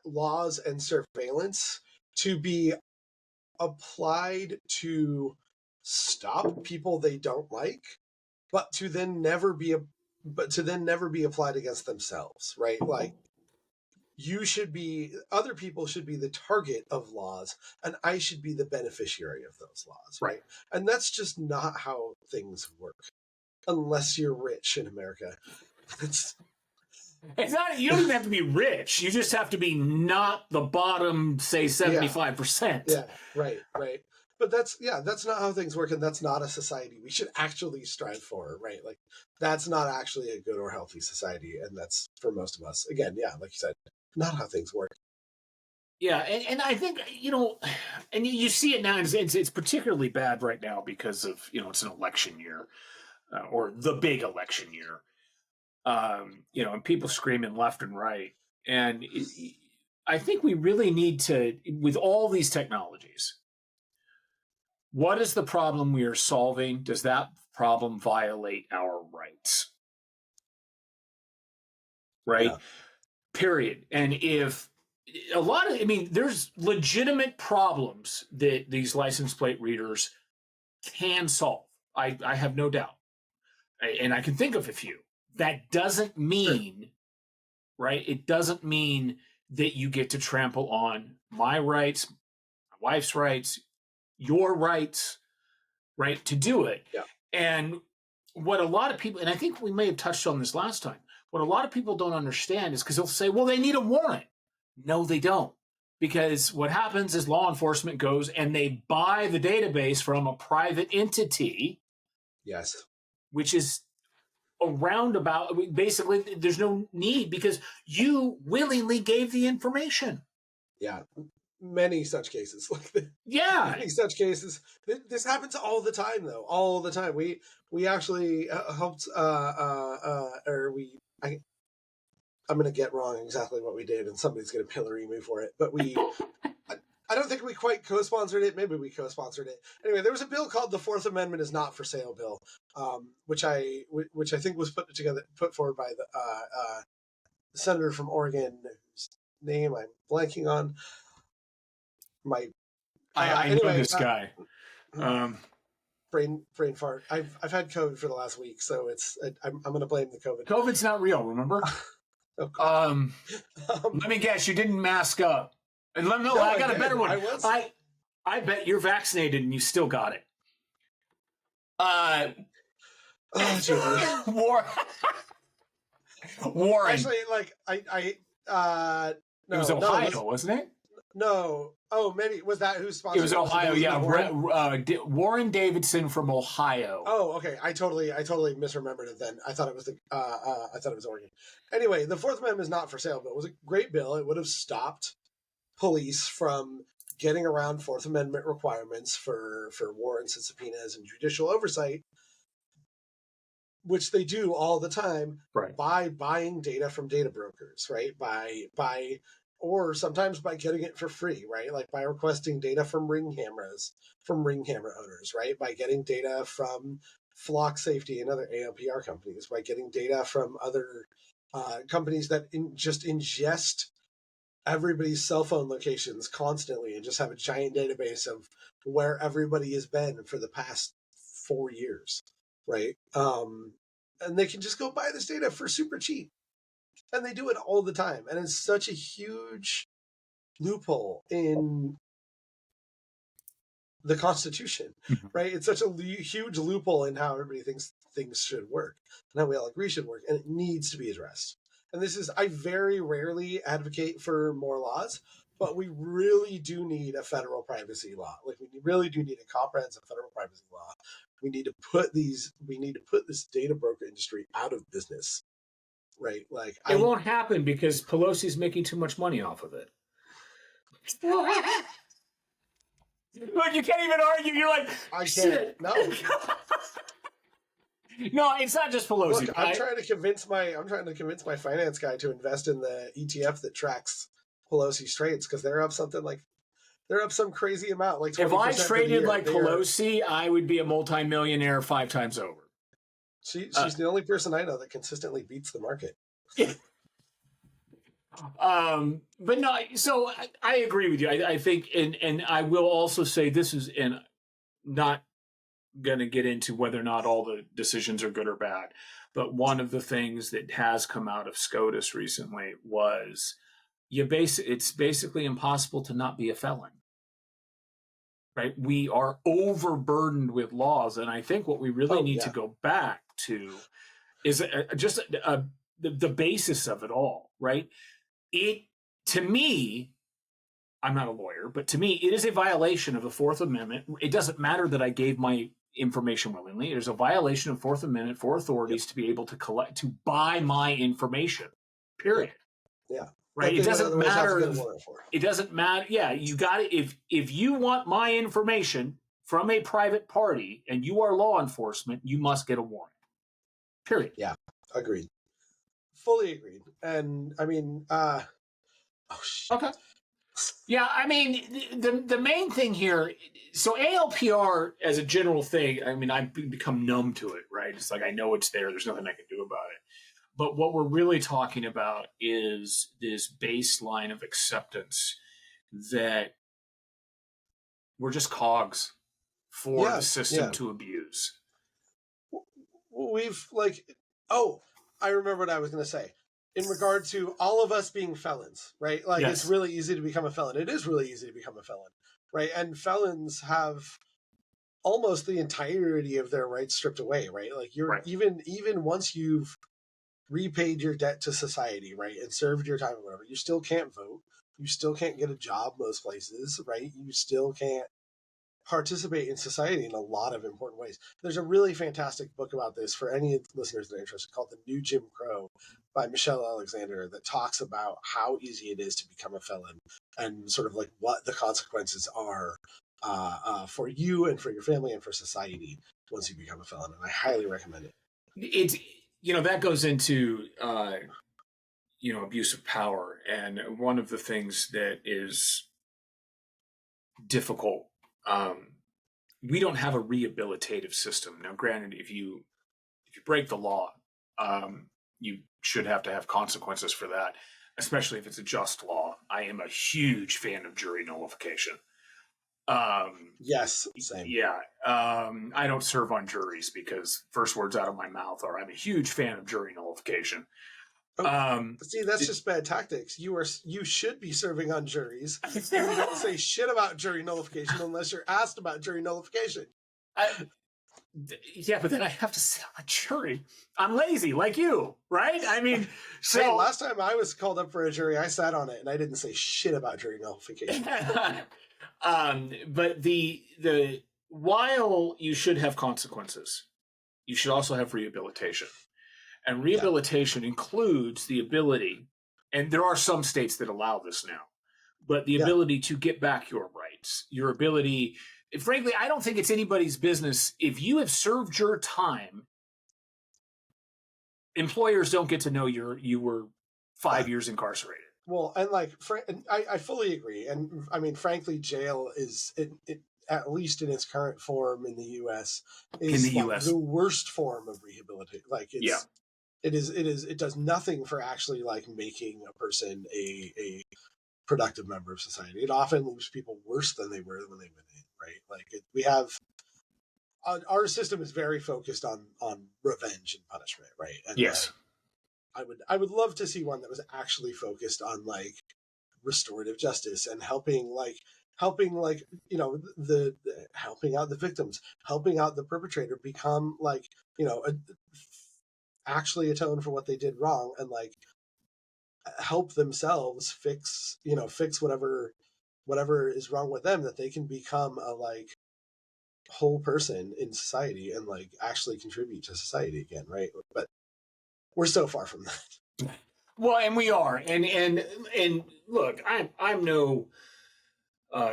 laws and surveillance to be applied to stop people they don't like, but to then never be applied against themselves, right? Like other people should be the target of laws, and I should be the beneficiary of those laws, right? And that's just not how things work, unless you're rich in America. It's not. You don't even have to be rich. You just have to be not the bottom, say 75%. Yeah, right. but that's not how things work, and that's not a society we should actually strive for, right? Like that's not actually a good or healthy society, and that's for most of us. Again, yeah, like you said, not how things work. Yeah, and I think and you see it now. It's particularly bad right now because of it's an election year, or the big election year. And people screaming left and right. And I think we really need to, with all these technologies, what is the problem we are solving? Does that problem violate our rights? Right? Yeah, Period. And if there's legitimate problems that these license plate readers can solve. I have no doubt. And I can think of a few. That doesn't sure. mean, right? It doesn't mean that you get to trample on my rights, my wife's rights, your rights, right, to do it. Yeah, And what a lot of people, and I think we may have touched on this last time, what a lot of people don't understand is because they'll say, well, they need a warrant. No, they don't. Because what happens is law enforcement goes and they buy the database from a private entity, yes, which is a roundabout. Basically, there's no need because you willingly gave the information. yeah. Many such cases, Yeah. many such cases. This happens all the time, though. All the time. We actually helped, or we. I'm going to get wrong exactly what we did, and somebody's going to pillory me for it. But I don't think we quite co-sponsored it. Maybe we co-sponsored it. Anyway, there was a bill called the Fourth Amendment is Not for Sale bill, which I think was put forward by the senator from Oregon, whose name I'm blanking on. I know Anyway, this guy. Brain fart. I've had COVID for the last week, so I'm going to blame the COVID. COVID's not real, remember? Oh, let me guess, you didn't mask up. And I got a better one. I bet you're vaccinated and you still got it. Warren. Actually, no, it was Ohio, wasn't it? No. Oh, maybe was that who sponsored? It was Ohio. Yeah, Warren Davidson from Ohio. Oh, okay. I totally misremembered it. Then I thought it was Oregon. Anyway, the Fourth Amendment is not for sale bill. It was a great bill. It would have stopped police from getting around Fourth Amendment requirements for warrants and subpoenas and judicial oversight, which they do all the time, right, by buying data from data brokers, right? Or sometimes by getting it for free, right? Like by requesting data from ring camera owners, right? By getting data from Flock Safety and other ALPR companies, by getting data from other companies that just ingest everybody's cell phone locations constantly and just have a giant database of where everybody has been for the past 4 years, right? And they can just go buy this data for super cheap. And they do it all the time. And it's such a huge loophole in the Constitution, right? It's such a huge loophole in how everybody thinks things should work and how we all agree should work. And it needs to be addressed. And I very rarely advocate for more laws, but we really do need a federal privacy law. Like we really do need a comprehensive federal privacy law. We need to put this data broker industry out of business. Right, like it won't happen because Pelosi's making too much money off of it. Look, you can't even argue. You're like, I shit. No, no, it's not just Pelosi. Look, I'm trying to convince my finance guy to invest in the ETF that tracks Pelosi's trades because they're up some crazy amount. Like 20% if I traded like Pelosi, are... I would be a multimillionaire 5 times over. She's the only person I know that consistently beats the market. But no, so I agree with you. I think, and I will also say this is, and not going to get into whether or not all the decisions are good or bad, but one of the things that has come out of SCOTUS recently was it's basically impossible to not be a felon. Right? We are overburdened with laws, and I think what we really need to go back to is the basis of it all, right? To me, I'm not a lawyer, but to me, it is a violation of the Fourth Amendment. It doesn't matter that I gave my information willingly. It is a violation of Fourth Amendment for authorities to be able to buy my information. Period. Yeah. Right. It doesn't matter. It doesn't matter. Yeah, you got it. If you want my information from a private party and you are law enforcement, you must get a warrant. Period. Yeah, agreed. Fully agreed. And I mean, okay. Yeah, I mean, the main thing here, so ALPR as a general thing, I mean, I've become numb to it, right? It's like I know it's there. There's nothing I can do about it. But what we're really talking about is this baseline of acceptance that we're just cogs for the system to abuse. We've I remember what I was going to say. In regard to all of us being felons, right? Like, It's really easy to become a felon. It is really easy to become a felon, right? And felons have almost the entirety of their rights stripped away, right? Like even once you've repaid your debt to society, right, and served your time or whatever, you still can't vote. You still can't get a job most places, right? You still can't participate in society in a lot of important ways. There's a really fantastic book about this for any listeners that are interested called The New Jim Crow by Michelle Alexander that talks about how easy it is to become a felon and sort of like what the consequences are for you and for your family and for society once you become a felon. And I highly recommend it. It's, that goes into, abuse of power. And one of the things that is difficult, we don't have a rehabilitative system. Now, granted, if you break the law, you should have to have consequences for that, especially if it's a just law. I am a huge fan of jury nullification. Yes, same. Yeah. I don't serve on juries because first words out of my mouth are, I'm a huge fan of jury nullification. See, that's just bad tactics. You should be serving on juries. You don't say shit about jury nullification unless you're asked about jury nullification. Yeah, but then I have to sit on a jury. I'm lazy, like you, right? I mean, so hey, last time I was called up for a jury, I sat on it and I didn't say shit about jury nullification. But while you should have consequences, you should also have rehabilitation. And rehabilitation includes the ability, and there are some states that allow this now, but the ability to get back your rights, your ability. Frankly, I don't think it's anybody's business. If you have served your time, employers don't get to know you were 5 years incarcerated. Well, and I fully agree. And I mean, frankly, jail is, at least in its current form in the U.S., is the worst form of rehabilitation. Like, it does nothing for actually like making a person a productive member of society. It often leaves people worse than they were when they went in, right? Like we have our system is very focused on revenge and punishment, right? And yes. I would love to see one that was actually focused on like restorative justice and helping helping out the victims, helping out the perpetrator become like, actually atone for what they did wrong and like help themselves fix whatever is wrong with them, that they can become a like whole person in society and like actually contribute to society again, right? But we're so far from that. Well, and we are, and look, I'm no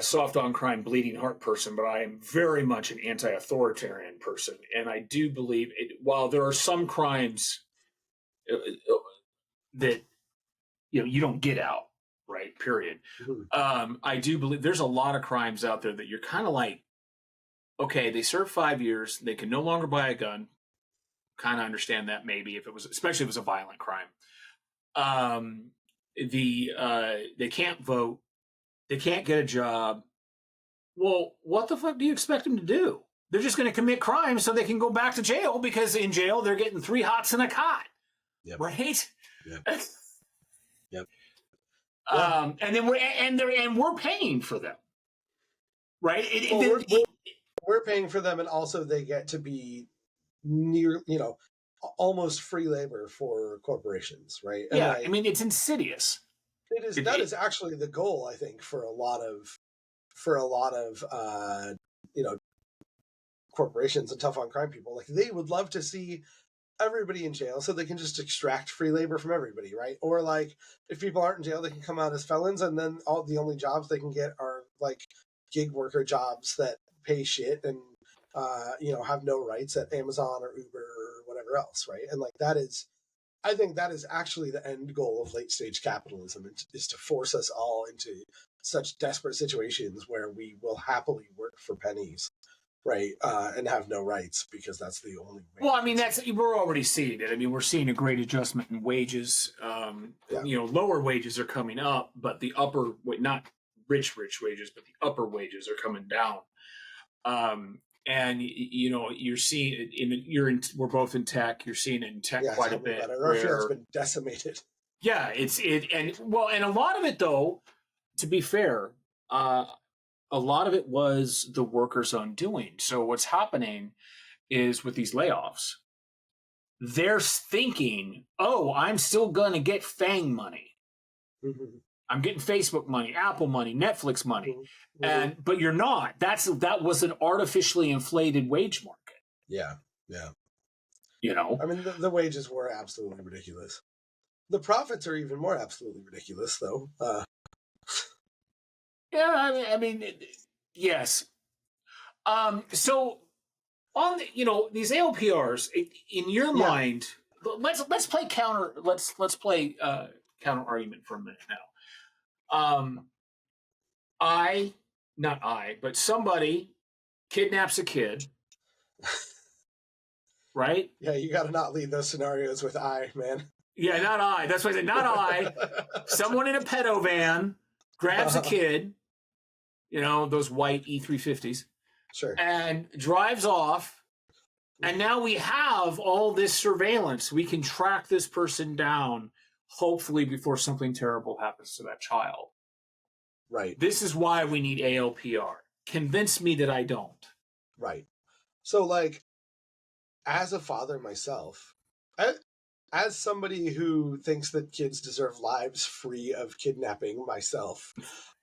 soft on crime, bleeding heart person, but I am very much an anti-authoritarian person, and I do believe while there are some crimes that you don't get out, right? Period. Mm-hmm. I do believe there's a lot of crimes out there that you're kind of like, okay, they served 5 years, they can no longer buy a gun. Kind of understand that maybe especially if it was a violent crime. They can't vote, they can't get a job. Well, what the fuck do you expect them to do? They're just going to commit crimes so they can go back to jail, because in jail they're getting 3 hots in a cot, right? Yep. Yep. And then we're paying for them, right? We're paying for them, and also they get to be near, almost free labor for corporations, right? And I mean, it's insidious. That is actually the goal, I think, for a lot of you know, corporations and tough on crime people. Like, they would love to see everybody in jail so they can just extract free labor from everybody, right? Or like, if people aren't in jail, they can come out as felons, and then the only jobs they can get are like gig worker jobs that pay shit and have no rights at Amazon or Uber or whatever else, right? And like, I think that is actually the end goal of late stage capitalism, is to force us all into such desperate situations where we will happily work for pennies, right? And have no rights, because that's the only way. Well, I mean, we're already seeing it. I mean, we're seeing a great adjustment in wages. Lower wages are coming up, but the upper, not rich wages, but the upper wages are coming down. And you're seeing it we're both in tech. You're seeing it in tech quite a bit. Our field's been decimated. Yeah, and a lot of it, though, to be fair, a lot of it was the workers' undoing. So what's happening is, with these layoffs, they're thinking, "Oh, I'm still going to get FANG money. Mm-hmm. I'm getting Facebook money, Apple money, Netflix money." Mm-hmm. But you're not. That was an artificially inflated wage market. Yeah. I mean, the wages were absolutely ridiculous. The profits are even more absolutely ridiculous, though. Yeah, I mean, yes. So on these ALPRs, in your mind, let's play counter. Let's play counter argument for a minute now. But somebody kidnaps a kid, right? Yeah, you got to not lead those scenarios with man. Yeah, not I. That's why I said not I. Someone in a pedo van grabs a kid, those white E350s, sure, and drives off. And now we have all this surveillance. We can track this person down, hopefully before something terrible happens to that child. Right. This is why we need ALPR. Convince me that I don't. Right. So, like, as a father myself, as somebody who thinks that kids deserve lives free of kidnapping myself,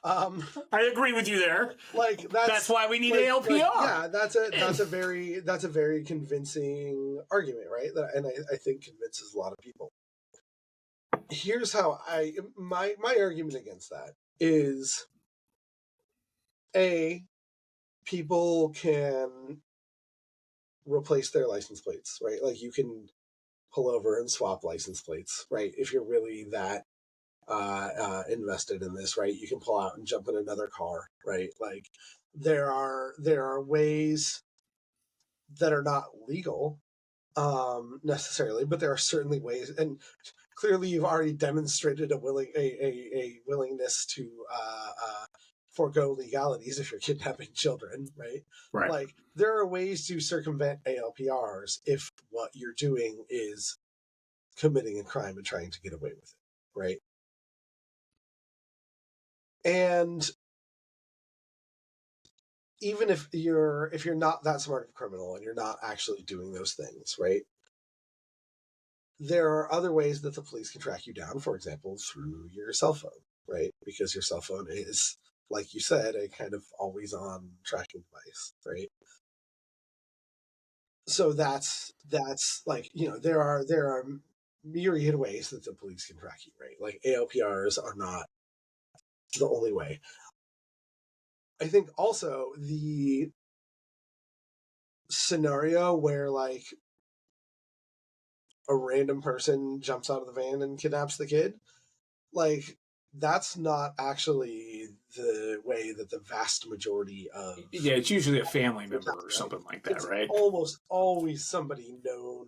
I agree with you there. Like, that's why we need ALPR. That's a very convincing argument, right? And I think convinces a lot of people. Here's how my argument against that is: people can replace their license plates, right? Like, you can pull over and swap license plates, right? If you're really that invested in this, right? You can pull out and jump in another car, right? Like, there are ways that are not legal necessarily, but there are certainly ways, and clearly you've already demonstrated a willingness to forego legalities if you're kidnapping children, right? Right. Like, there are ways to circumvent ALPRs if what you're doing is committing a crime and trying to get away with it, right? And even if you're not that smart of a criminal and you're not actually doing those things, right? There are other ways that the police can track you down, for example, through your cell phone, right? Because your cell phone is, like you said, a kind of always-on tracking device, right? So that's like, there are myriad ways that the police can track you, right? Like, ALPRs are not the only way. I think also the scenario where, like, a random person jumps out of the van and kidnaps the kid, like, that's not actually the way that the vast majority of... Yeah, it's usually a family member or something like that, right? Almost always somebody known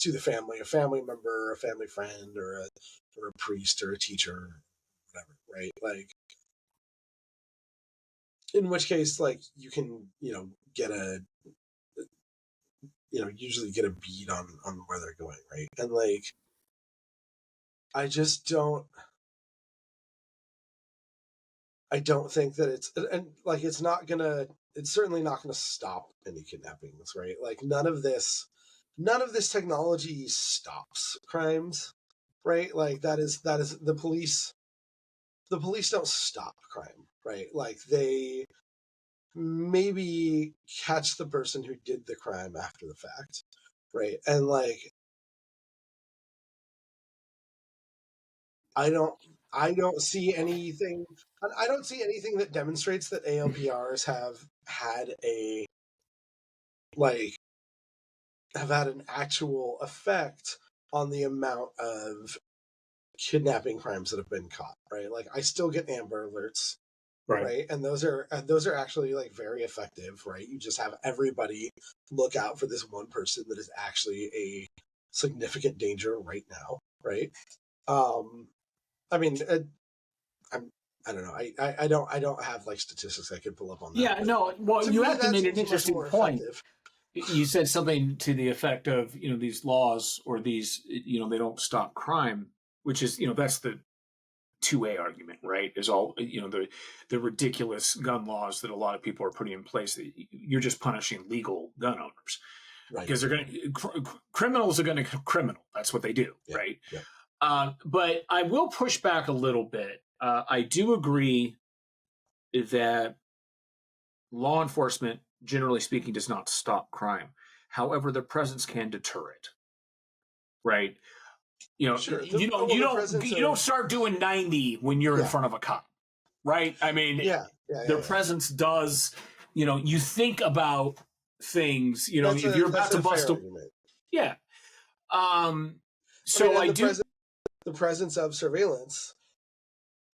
to the family, a family member, a family friend, or a priest or a teacher, whatever, right? Like, in which case, like, you can, usually get a bead on where they're going, right? And, like, I don't think that it's certainly not gonna stop any kidnappings, right? Like, none of this technology stops crimes, right? Like, that is the police the police don't stop crime, right? Like they maybe catch the person who did the crime after the fact, right? And like I don't see anything. I don't see anything that demonstrates that ALPRs have had a like have had an actual effect on the amount of kidnapping crimes that have been caught. Right? Like I still get Amber Alerts, right? And those are actually like very effective, right? You just have everybody look out for this one person that is actually a significant danger right now, right? I mean, I don't know. I don't have like statistics I could pull up on that. Yeah, no. Well, you actually made an interesting point. Effective. You said something to the effect of, these laws or these, they don't stop crime, which is, that's the 2A argument, right? Is all, the ridiculous gun laws that a lot of people are putting in place. You're just punishing legal gun owners, right? Because they're going to, criminals are going to criminal. That's what they do, yeah, right? Yeah. But I will push back a little bit. I do agree that law enforcement, generally speaking, does not stop crime. However, their presence can deter it, right? Sure. You don't start doing 90 when you're in front of a cop, right? I mean, their presence does. You think about things. If you're about to bust a, yeah. So I do. The presence of surveillance,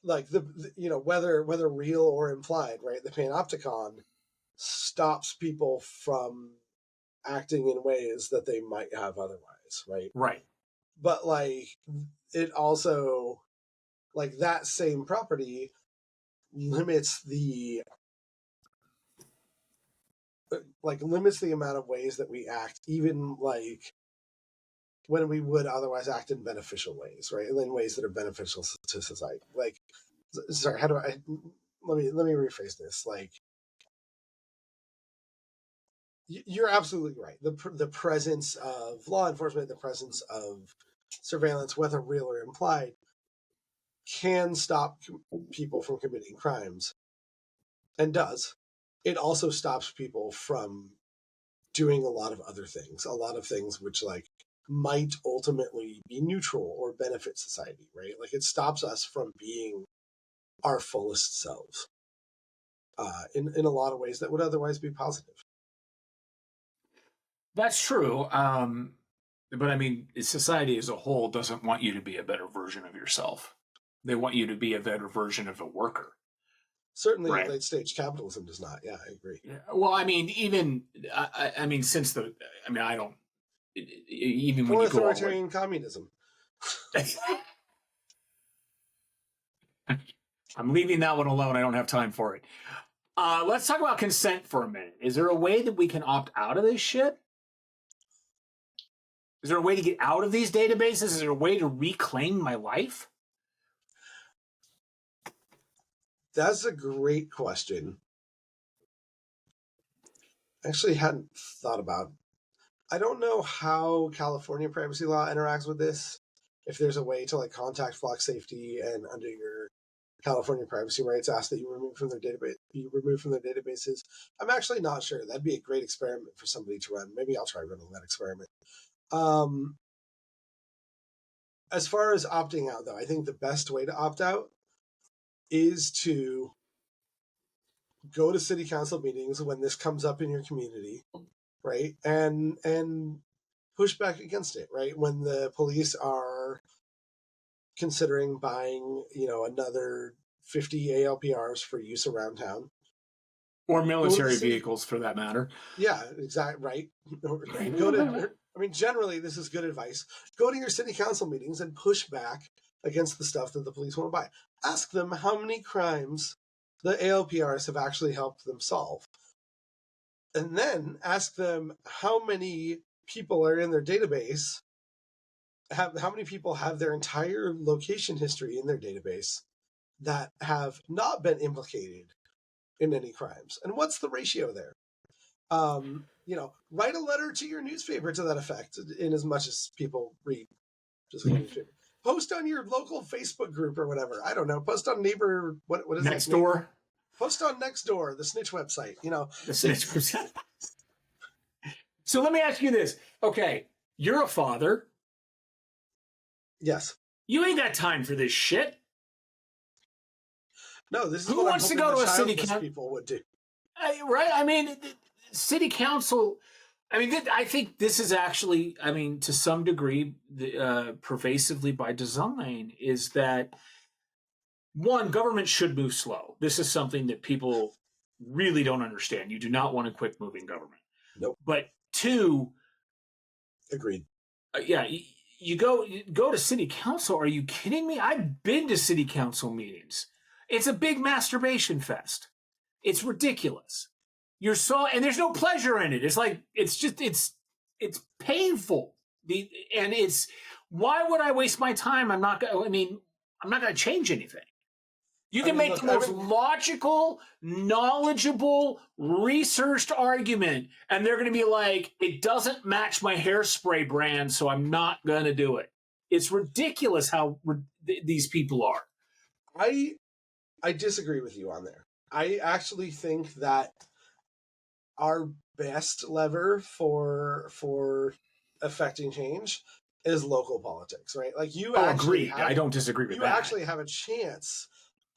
like whether real or implied, right? The panopticon stops people from acting in ways that they might have otherwise, right? Right. But like it also, like that same property limits the amount of ways that we act, even like when we would otherwise act in beneficial ways, right? And in ways that are beneficial to society. Like, sorry, how do I? Let me rephrase this. Like, you're absolutely right. The presence of law enforcement, the presence of surveillance, whether real or implied, can stop people from committing crimes, and does. It also stops people from doing a lot of other things, which like might ultimately be neutral or benefit society, right? Like it stops us from being our fullest selves in a lot of ways that would otherwise be positive. That's true. But I mean, society as a whole doesn't want you to be a better version of yourself. They want you to be a better version of a worker. Certainly, right? Late stage capitalism does not. Yeah, I agree. Yeah. Well, I mean, even I mean, since the, I mean, I don't even when you go authoritarian communism. I'm leaving that one alone. I don't have time for it. Let's talk about consent for a minute. Is there a way that we can opt out of this shit? Is there a way to get out of these databases? Is there a way to reclaim my life? That's a great question. I actually hadn't thought about. I don't know how California privacy law interacts with this. If there's a way to like contact Flock Safety and under your California privacy rights ask that you remove from their database, databases. I'm actually not sure. That'd be a great experiment for somebody to run. Maybe I'll try running that experiment. As far as opting out, though, I think the best way to opt out is to go to city council meetings when this comes up in your community, right? And push back against it, right? When the police are considering buying, another 50 ALPRs for use around town. Or military vehicles, for that matter. Yeah, exactly, right. Generally, this is good advice. Go to your city council meetings and push back against the stuff that the police want to buy. Ask them how many crimes the ALPRs have actually helped them solve. And then ask them how many people are in their database, how many people have their entire location history in their database that have not been implicated in any crimes. And what's the ratio there? Write a letter to your newspaper to that effect, in as much as people read just a newspaper. Post on your local Facebook group or whatever. I don't know. Post on neighbor. What is Next it? door. Post on Nextdoor, the snitch website. The snitch. So let me ask you this. Okay, you're a father. Yes. You ain't got time for this shit. No, this is Who what wants I'm to hoping go the to a city childless council? people would do. Right? I mean, city council. I mean, I think this is actually, I mean, to some degree, pervasively by design, is that one, government should move slow. This is something that people really don't understand. You do not want a quick moving government. Nope. But two, Agreed. Yeah, you go to city council. Are you kidding me? I've been to city council meetings. It's a big masturbation fest. It's ridiculous. And there's no pleasure in it. It's like it's painful. Why would I waste my time? I'm not going to change anything. You can make the most logical, knowledgeable, researched argument, and they're going to be like, it doesn't match my hairspray brand, so I'm not going to do it. It's ridiculous how these people are. I disagree with you on there. I actually think that our best lever for affecting change is local politics, right? Like agreed. I don't disagree with that. You actually have a chance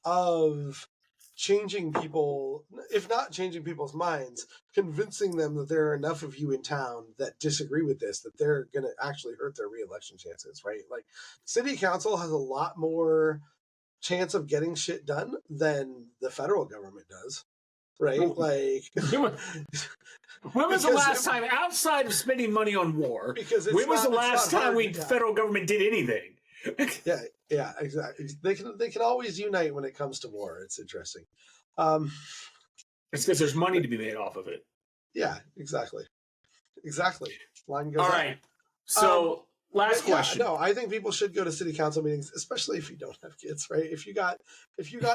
of changing people, if not changing people's minds, convincing them that there are enough of you in town that disagree with this, that they're going to actually hurt their reelection chances, right? Like, city council has a lot more chance of getting shit done than the federal government does, right? Like, when was the last time, outside of spending money on war, when was the last time the federal government did anything? Yeah, exactly. They can always unite when it comes to war. It's interesting. It's because there's money to be made off of it. Yeah, exactly. Line goes all up. Right. So last question. No, I think people should go to city council meetings, especially if you don't have kids, right? If you got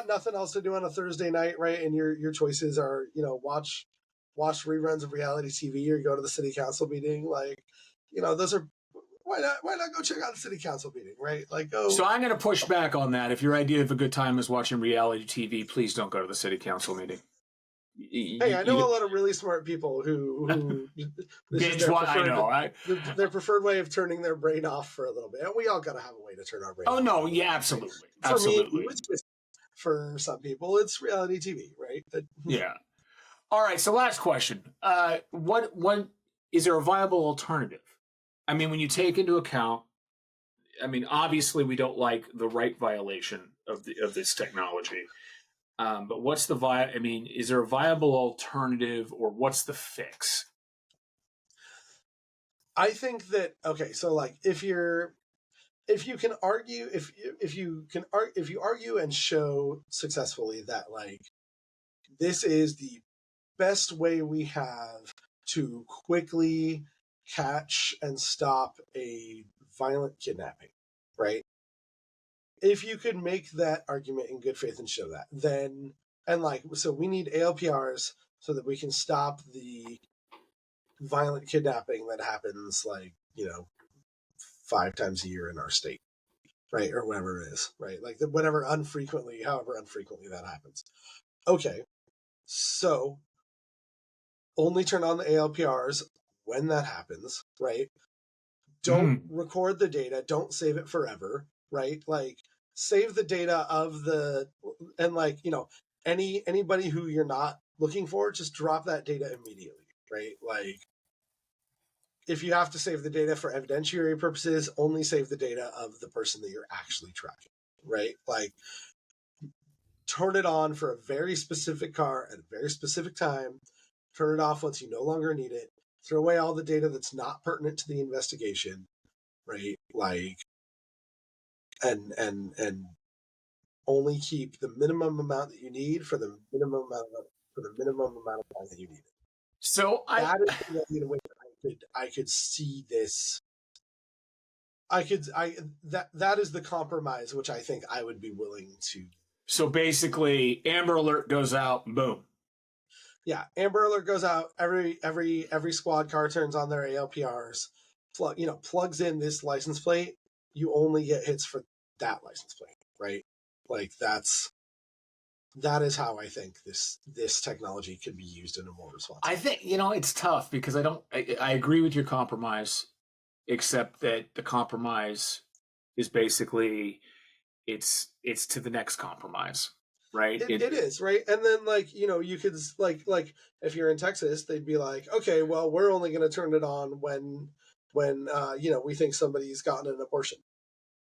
nothing else to do on a Thursday night, right, and your choices are, watch reruns of reality TV or go to the city council meeting, like, those are. Why not go check out the city council meeting, right? Like, go. So I'm going to push back on that. If your idea of a good time is watching reality TV, please don't go to the city council meeting. Hey, I know a lot of really smart people who their preferred way of turning their brain off for a little bit. And we all got to have a way to turn our brain off. Oh, no, yeah, absolutely. For me, for some people, it's reality TV, right? Yeah. All right, so last question. What is there a viable alternative? I mean, when you take into account, obviously we don't like the right violation of this technology. But what's is there a viable alternative, or what's the fix? I think that, okay, so like if you argue and show successfully that, like, this is the best way we have to quickly catch and stop a violent kidnapping, right? If you could make that argument in good faith and show that, then, so we need ALPRs so that we can stop the violent kidnapping that happens, 5 times a year in our state, right? Or whatever it is, right? Like, however unfrequently that happens. Okay, so only turn on the ALPRs when that happens, right? Don't record the data. Don't save it forever, right? Like, save the data anybody who you're not looking for, just drop that data immediately, right? Like, if you have to save the data for evidentiary purposes, only save the data of the person that you're actually tracking, right? Like, turn it on for a very specific car at a very specific time. Turn it off once you no longer need it. Throw away all the data that's not pertinent to the investigation, right? Like, and only keep the minimum amount that you need for the minimum amount of time that you need it. So that is the way I could see this. That is the compromise which I think I would be willing to. So basically, Amber Alert goes out, boom. Yeah, Amber Alert goes out. Every squad car turns on their ALPRs. Plugs in this license plate. you only get hits for that license plate, right? Like that is how I think this technology could be used in a more responsible. I think, it's tough because I agree with your compromise, except that the compromise is basically it's to the next compromise, right? It is, right? And then you could like if you're in Texas, they'd be like, okay, well, we're only going to turn it on when we think somebody's gotten an abortion.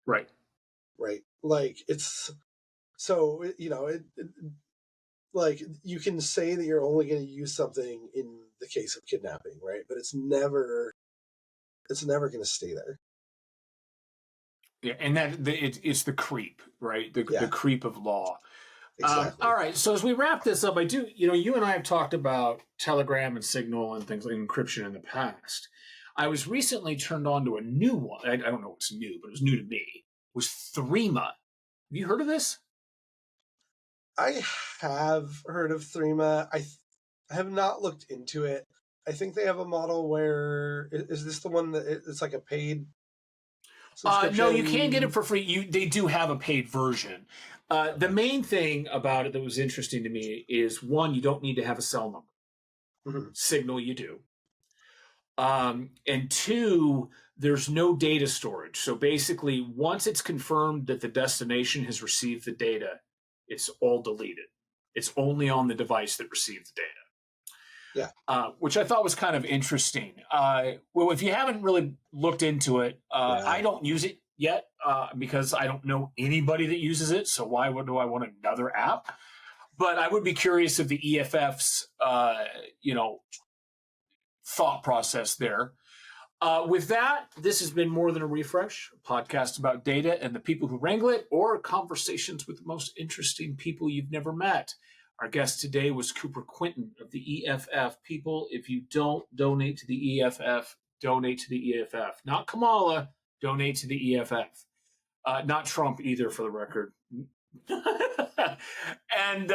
Right. Right. Like it's so like you can say that you're only going to use something in the case of kidnapping, right? But it's never going to stay there. Yeah, and it's the creep, right? The creep of law. Exactly. All right. So as we wrap this up, I do, you and I have talked about Telegram and Signal and things like encryption in the past. I was recently turned on to a new one. I don't know what's new, but it was new to me. It was Threema. Have you heard of this? I have heard of Threema. I have not looked into it. I think they have a model where is this the one that it's like a paid subscription? No, you can get it for free. They do have a paid version. The main thing about it that was interesting to me is, one, you don't need to have a cell number. Mm-hmm. Signal, you do. And two, there's no data storage. So basically, once it's confirmed that the destination has received the data, it's all deleted. It's only on the device that received the data. Yeah. Which I thought was kind of interesting. Well, if you haven't really looked into it, I don't use it yet because I don't know anybody that uses it. So why do I want another app? But I would be curious of the EFF's, thought process there. With that, this has been More Than a Refresh, a podcast about data and the people who wrangle it, or conversations with the most interesting people you've never met. Our guest today was Cooper Quintin of the EFF. People, if you don't donate to the EFF, donate to the EFF. Not Kamala, donate to the EFF. Not Trump either, for the record. And